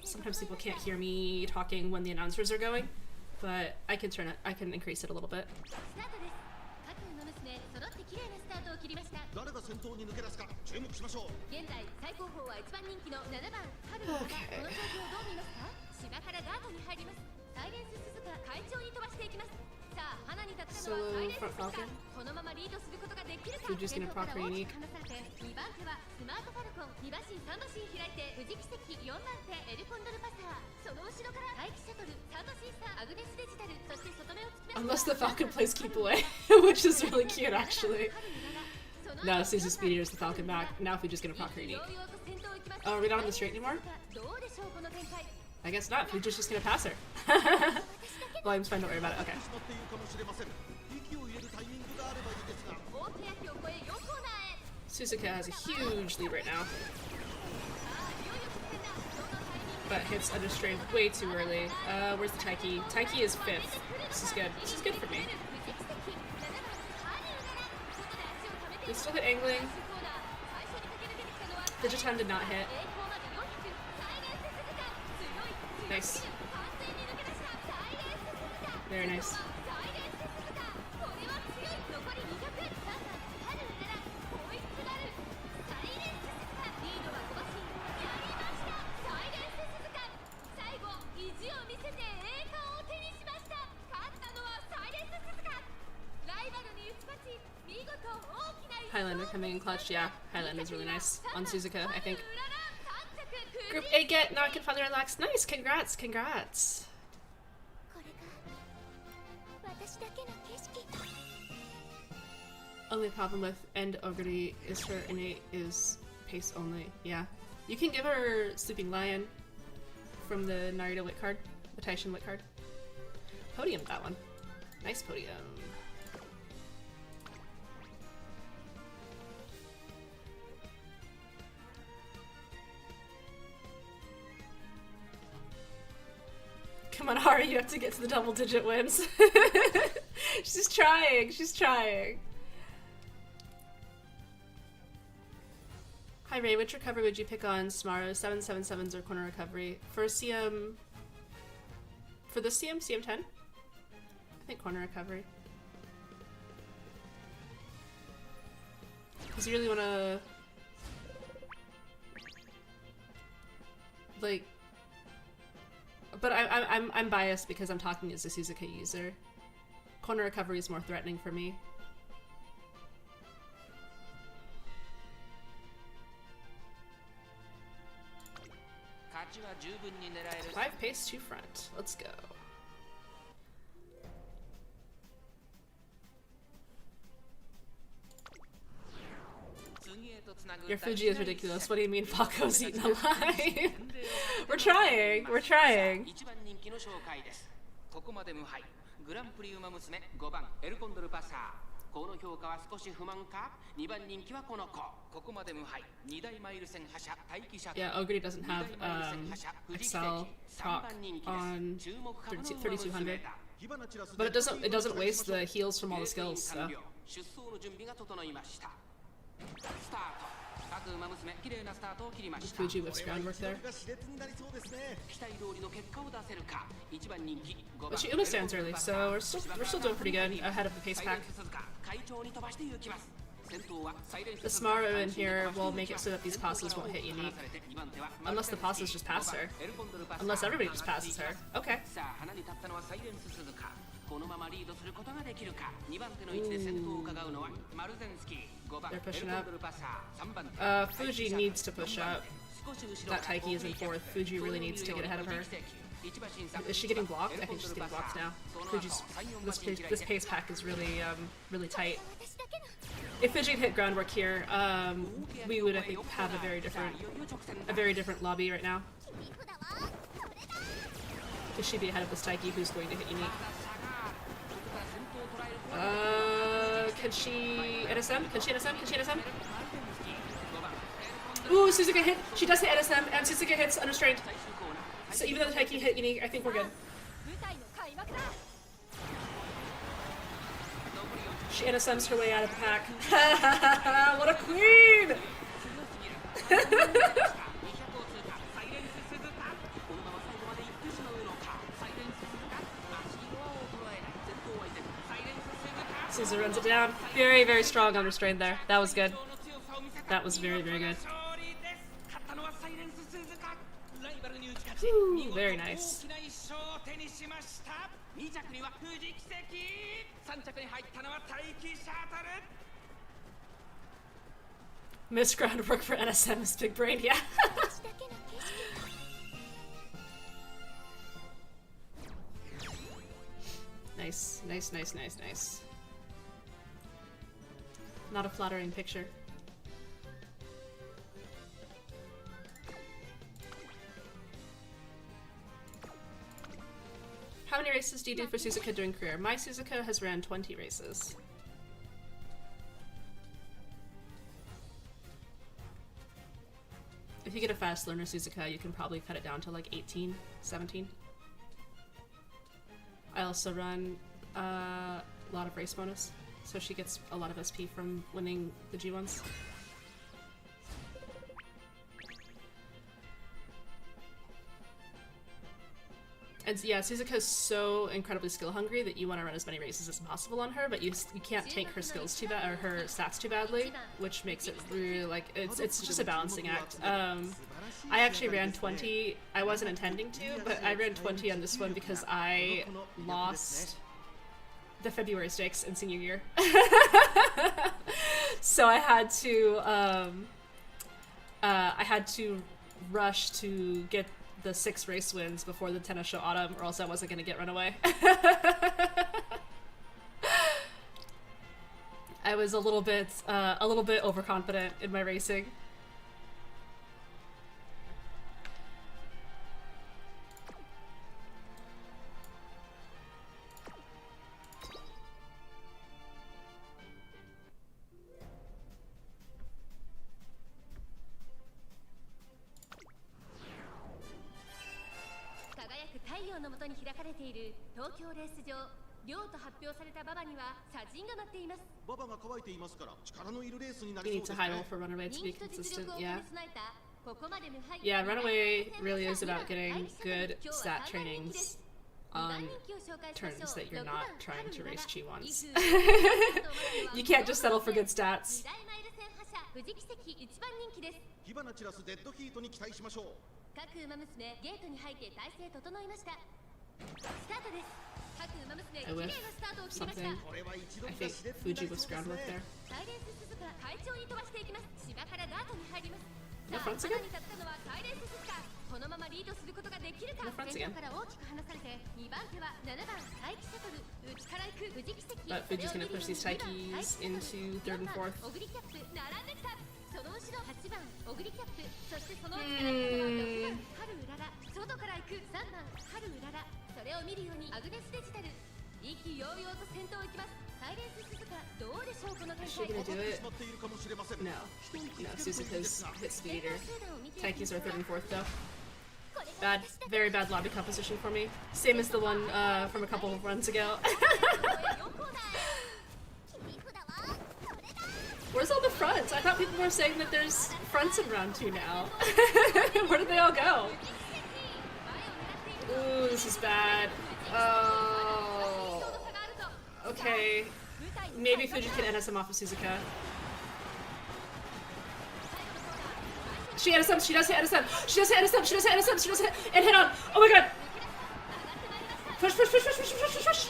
sometimes people can't hear me talking when the announcers are going. But I can turn it, I can increase it a little bit. Okay. Solo front falcon. Fuji's gonna proc her unique. Unless the falcon plays keep away, which is really cute actually. No, Suzu Speedier's the falcon back. Now Fuji's gonna proc her unique. Oh, are we not on the straight anymore? I guess not. Fuji's just gonna pass her. Volume's fine, don't worry about it. Okay. Suzuka has a huge lead right now. But hits understrain way too early. Where's the Taiki? Taiki is 5th. This is good. This is good for me. We still hit angling. Digiton did not hit. Nice. Very nice. Highlander coming in clutch, yeah. Highlander's really nice on Suzuka, I think. Group A get, now I can finally relax. Nice, congrats, congrats. Only problem with End Ogre is her innate is pace only. Yeah. You can give her Sleeping Lion from the Narita Wit card, the Taishin Wit card. Podium, that one. Nice podium. Come on, Hari, you have to get to the double-digit wins. She's trying, she's trying. Hi Ray, which recovery would you pick on Smaru? 777s or corner recovery? For CM... For the CM10? I think corner recovery. Because you really want to... Like... But I'm biased because I'm talking as a Suzuka user. Corner recovery is more threatening for me. 5 pace 2 front. Let's go. Your Fuji is ridiculous. What do you mean Falco's eaten alive? We're trying. We're trying. Yeah, Ogre doesn't have Excel proc on 3200, but it doesn't waste the heals from all the skills. So. Fuji whips groundwork there. But she Uma stands early, so we're still doing pretty good ahead of the pace pack. The Smaru in here will make it so that these passes won't hit unique. Unless the passes just pass her. Unless everybody just passes her. Okay. They're pushing up. Fuji needs to push up. That Taiki is in 4th. Fuji really needs to get ahead of her. Is she getting blocked? I think she's getting blocked now. Fuji's this pace pack is really really tight. If Fuji had hit groundwork here, we would I think have a very different lobby right now. Because she'd be ahead of this Taiki who's going to hit unique. Can she NSM? Can she NSM? Can she NSM? Ooh, Suzuka hit. She does hit NSM, and Suzuka hits unrestrained. So even though the Taiki hit unique, I think we're good. She NSMs her way out of the pack. What a queen! Suzu runs it down. Very, very strong unrestrained there. That was good. That was very, very good. Ooh, very nice. Missed groundwork for NSM's big brain, yeah. Nice, nice, nice, nice, nice. Not a flattering picture. How many races do you do for Suzuka during career? My Suzuka has ran 20 races. If you get a fast learner Suzuka, you can probably cut it down to like 18, 17. I also run a lot of race bonus, so she gets a lot of SP from winning the G1s. And yeah, Suzuka's so incredibly skill hungry that you want to run as many races as possible on her, but you can't take her skills too bad or her stats too badly, which makes it really like it's just a balancing act. I actually ran 20. I wasn't intending to, but I ran 20 on this one because I lost the February stakes in senior year, so I had to rush to get the 6 race wins before the tennis show autumn, or else I wasn't gonna get run away. I was a little bit overconfident in my racing. You need to high roll for Runaway to be consistent, yeah. Yeah, Runaway really is about getting good stat trainings on turns that you're not trying to race G1s. You can't just settle for good stats. I whiff something. I think Fuji was groundwork there. No fronts again? No fronts again. But Fuji's gonna push these Taikis into 3rd and 4th. Is she gonna do it? No. No, Suzuka's hit speeder. Taikis are 3rd and 4th though. Bad. Very bad lobby composition for me. Same as the one from a couple of runs ago. Where's all the fronts? I thought people were saying that there's fronts in round 2 now. Where did they all go? Ooh, this is bad. Oh. Okay. Maybe Fuji can NSM off of Suzuka. She NSM, she does hit NSM, she does hit NSM, she does hit NSM, she does hit, and hit on. Oh my god! Push, push, push, push, push, push, push, push!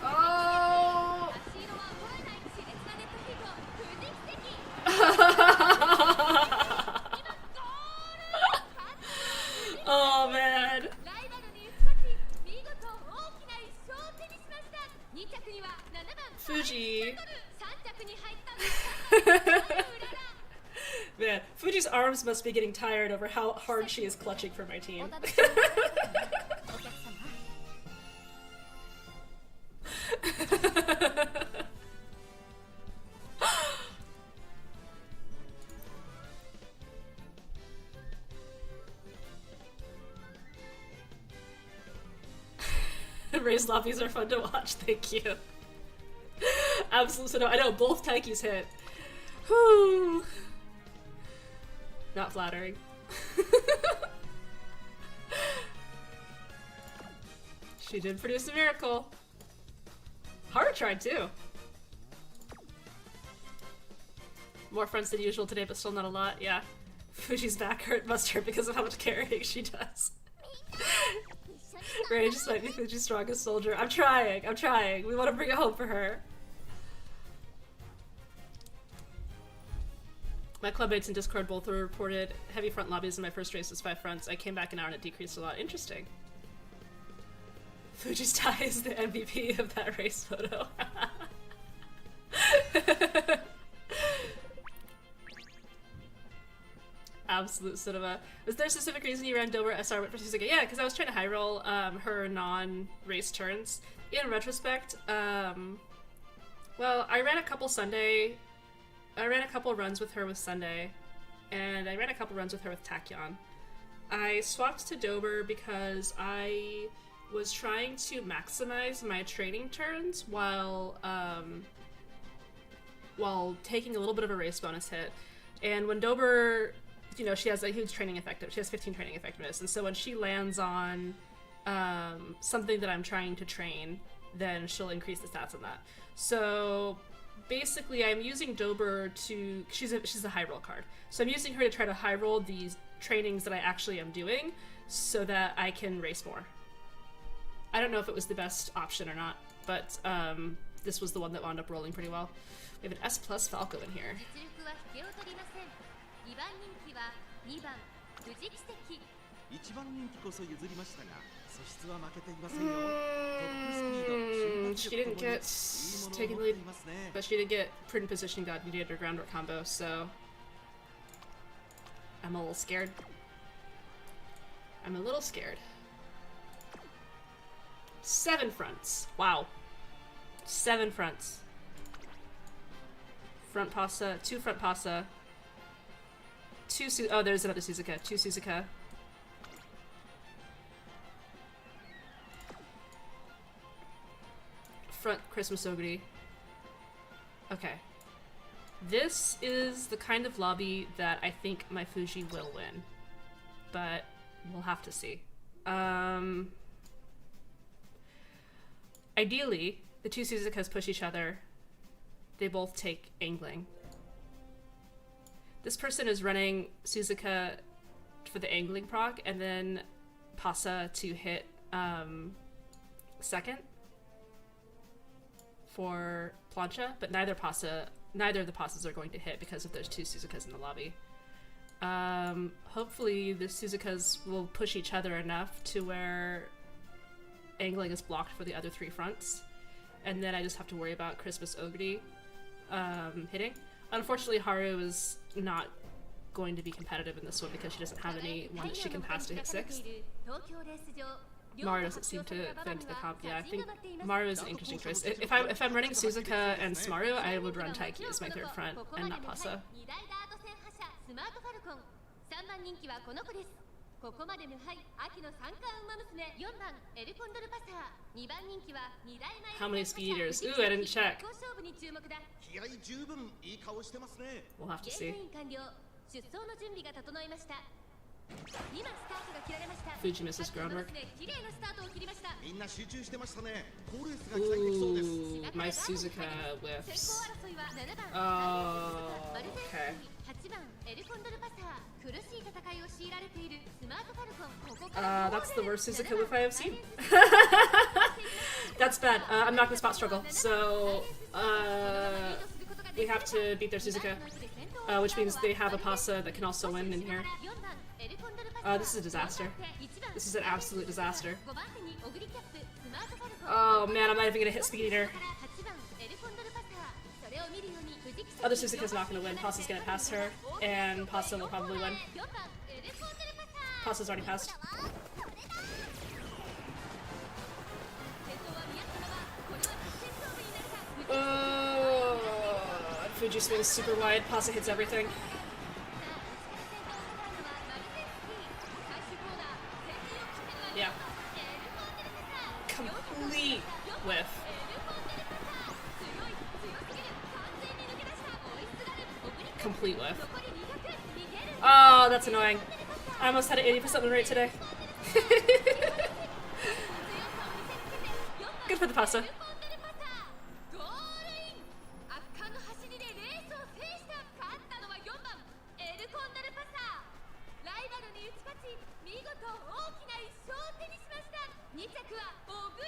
Oh! Oh man. Fuji. Man, Fuji's arms must be getting tired over how hard she is clutching for my team. Raised lobbies are fun to watch, thank you. Absolutely, so no, I know, both Taikis hit. Whew. Not flattering. She did produce a miracle. Haru tried too. More friends than usual today, but still not a lot, yeah. Fuji's back must hurt because of how much carrying she does. Ray just might be Fuji's strongest soldier. I'm trying. We want to bring it home for her. My clubmates in Discord both were reported heavy front lobbies in my first race was 5 fronts. I came back an hour and it decreased a lot. Interesting. Fuji's tie is the MVP of that race photo. Absolute cinema. Was there a specific reason you ran Dober SR went for Suzuka? Yeah, because I was trying to high roll her non-race turns. In retrospect, well, I ran a couple runs with her with Sunday, and I ran a couple runs with her with Tachyon. I swapped to Dober because I was trying to maximize my training turns while taking a little bit of a race bonus hit. And when Dober, you know, she has a huge training effective. She has 15 training effectiveness, and so when she lands on something that I'm trying to train, then she'll increase the stats on that. So basically, I'm using Dober to. She's a high roll card, so I'm using her to try to high roll these trainings that I actually am doing, so that I can race more. I don't know if it was the best option or not, but this was the one that wound up rolling pretty well. We have an S plus Falco in here. 一番人気こそ譲りましたが、素質は負けていませんよ。 She didn't get taken lead, but she did get prudent position god needed her groundwork combo, so I'm a little scared. 7 fronts. Wow. 7 fronts. Front pasa, 2 front pasa. 2 oh, there's another Suzuka. 2 Suzuka. Front Christmas Ogre. Okay. This is the kind of lobby that I think my Fuji will win. But we'll have to see. Ideally, the 2 Suzukas push each other. They both take angling. This person is running Suzuka for the angling proc, and then Pasa to hit second for plancha, but neither of the Pasas are going to hit because of those 2 Suzukas in the lobby. Hopefully the Suzukas will push each other enough to where angling is blocked for the other 3 fronts, and then I just have to worry about Christmas Ogre hitting. Unfortunately, Haru is not going to be competitive in this one because she doesn't have anyone that she can pass to hit 6th. Maru doesn't seem to fit into the comp. Yeah, I think Maru is an interesting choice. If I'm running Suzuka and Smaru, I would run Taiki as my 3rd front and not Pasa. ここまで無敗秋の三冠馬娘4番エルコンドルパサー2番人気は2代前 How many speed eaters? Ooh, I didn't check. 勝負に注目だ気合い十分いい顔してますね We'll have to ゲー see. トイン完了出走の準備が整いました今スタートが切られました Fuji misses groundwork. 綺麗なスタートを切りましたみんな集中してましたね好レースが期待できそうです Ooh, my Suzuka 先 whiffs. 行争いは7番 Oh, マルゼン okay. 8番エルコンドルパサー苦しい戦いを強いられているスマートファルコンここから That's the worst Suzuka whiff I have seen. That's bad. I'm not gonna spot struggle, so we have to beat their Suzuka, which means they have a Pasa that can also win in here. This is a disaster. This is an absolute disaster. Oh man, I'm not even gonna hit Speed Eater. Other Suzuka's not gonna win. Pasa's gonna pass her, and Pasa will probably win. Pasa's already passed. Oh, Fuji swings super wide. Pasa hits everything. Yeah. whiff. Complete whiff. Oh, that's annoying. I almost had an 80% win rate today. Good for the pasta.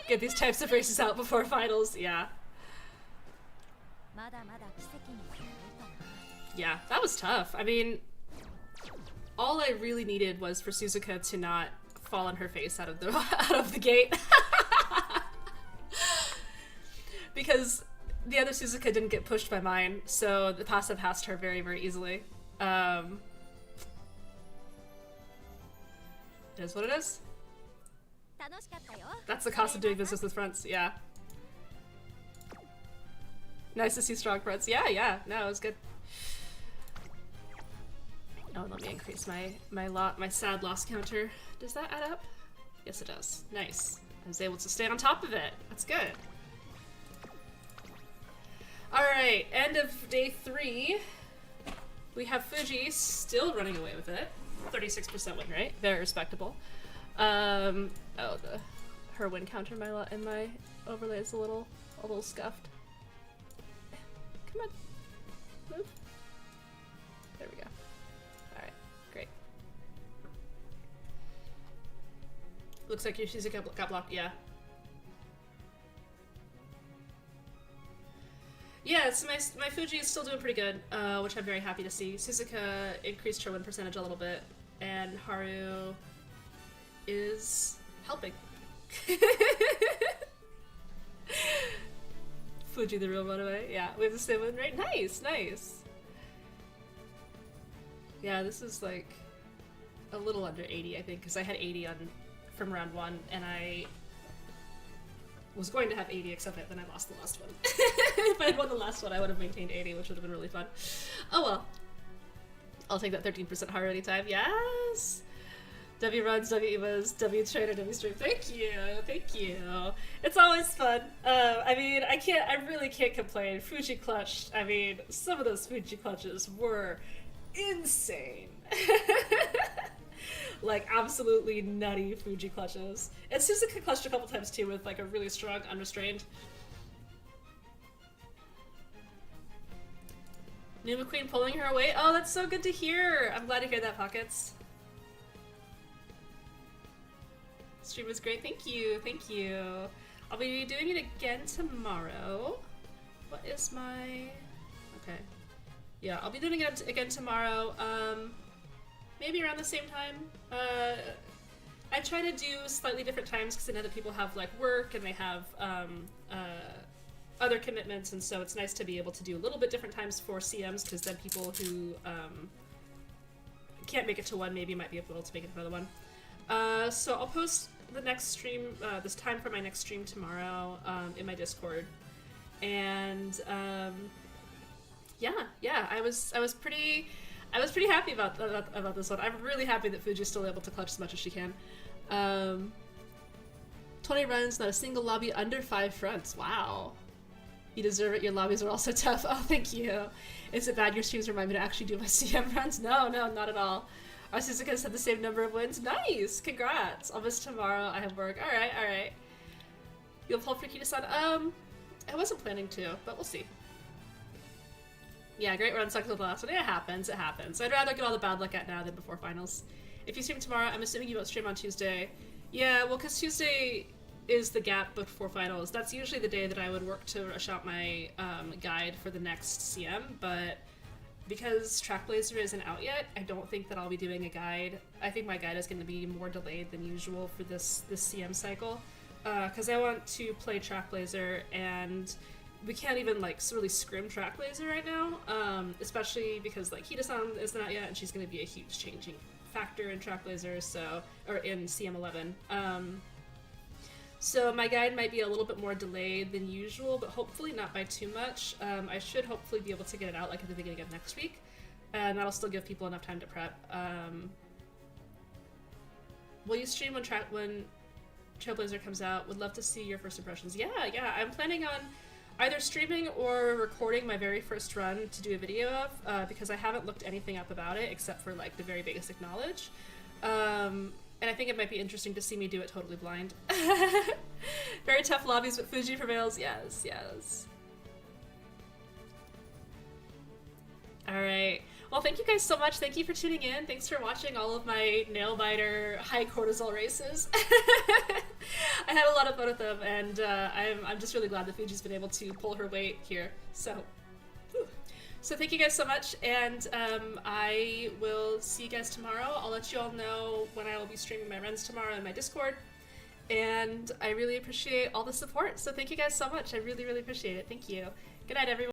Get these types of races out before finals, yeah. Yeah, that was tough. I mean, all I really needed was for Suzuka to not fall on her face out of the gate. Because the other Suzuka didn't get pushed by mine, so the pasta passed her very, very easily. It is what it is. That's the cost of doing business with fronts, yeah. Nice to see strong fronts. Yeah, yeah, no, it was good. Oh, let me increase my sad loss counter. Does that add up? Yes, it does. Nice. I was able to stay on top of it. That's good. Alright, end of day 3. We have Fuji still running away with it. 36% win rate. Very respectable. Oh, her win counter in my overlay is a little scuffed. Come on. Move. There we go. Alright, great. Looks like your Shizuka got blocked, yeah. Yeah, so my Fuji is still doing pretty good, which I'm very happy to see. Suzuka increased her win percentage a little bit, and Haru is helping. Fuji the real runaway. Yeah, we have the same win rate. Nice, nice. Yeah, this is like a little under 80, I think, because I had 80 from round 1, and I was going to have 80, except that then I lost the last one. If I had won the last one, I would have maintained 80, which would have been really fun. Oh well. I'll take that 13% Haru anytime. Yes! W runs, W evas, W trainer, W stream. Thank you, thank you. It's always fun. I mean, I really can't complain. Fuji clutched. I mean, some of those Fuji clutches were insane. Like, absolutely nutty Fuji clutches. And Suzuka clutched a couple times too with like a really strong unrestrained. New McQueen pulling her away. Oh, that's so good to hear. I'm glad to hear that, Pockets. Stream was great. Thank you. Thank you. I'll be doing it again tomorrow. What is my... Okay. Yeah, I'll be doing it again tomorrow. Maybe around the same time. I try to do slightly different times because I know that people have like work and they have other commitments, and so it's nice to be able to do a little bit different times for CMs, because then people who can't make it to one maybe might be able to make it to another one. So I'll post the next stream, this time for my next stream tomorrow in my Discord, and yeah, I was pretty happy about this one. I'm really happy that Fuji's still able to clutch as much as she can. 20 runs, not a single lobby under 5 fronts. Wow. You deserve it. Your lobbies are also tough. Oh, thank you. Is it bad your streams remind me to actually do my CM runs? No, not at all. Our Suzuka's had the same number of wins. Nice! Congrats! I'll miss tomorrow. I have work. Alright. You'll pull for Kita-san? I wasn't planning to, but we'll see. Yeah, great run sucks with the last one. It happens. I'd rather get all the bad luck at now than before finals. If you stream tomorrow, I'm assuming you won't stream on Tuesday. Yeah, well, because Tuesday is the gap before finals. That's usually the day that I would work to rush out my guide for the next CM, but because Trackblazer isn't out yet, I don't think that I'll be doing a guide. I think my guide is going to be more delayed than usual for this CM cycle, because I want to play Trackblazer, and we can't even like really scrim Trackblazer right now, especially because like Hida-san isn't out yet, and she's going to be a huge changing factor in Trackblazer, or in CM11. So my guide might be a little bit more delayed than usual, but hopefully not by too much. I should hopefully be able to get it out like at the beginning of next week, and that'll still give people enough time to prep. Will you stream when Trailblazer comes out. Would love to see your first impressions. Yeah, I'm planning on either streaming or recording my very first run to do a video of, because I haven't looked anything up about it except for like the very basic knowledge. And I think it might be interesting to see me do it totally blind. Very tough lobbies, but Fuji prevails. Yes. Alright. Well, thank you guys so much. Thank you for tuning in. Thanks for watching all of my nail-biter high cortisol races. I had a lot of fun with them, and I'm just really glad that Fuji's been able to pull her weight here. So thank you guys so much, and I will see you guys tomorrow. I'll let you all know when I will be streaming my runs tomorrow in my Discord, and I really appreciate all the support. So thank you guys so much. I really, really appreciate it. Thank you. Good night, everyone.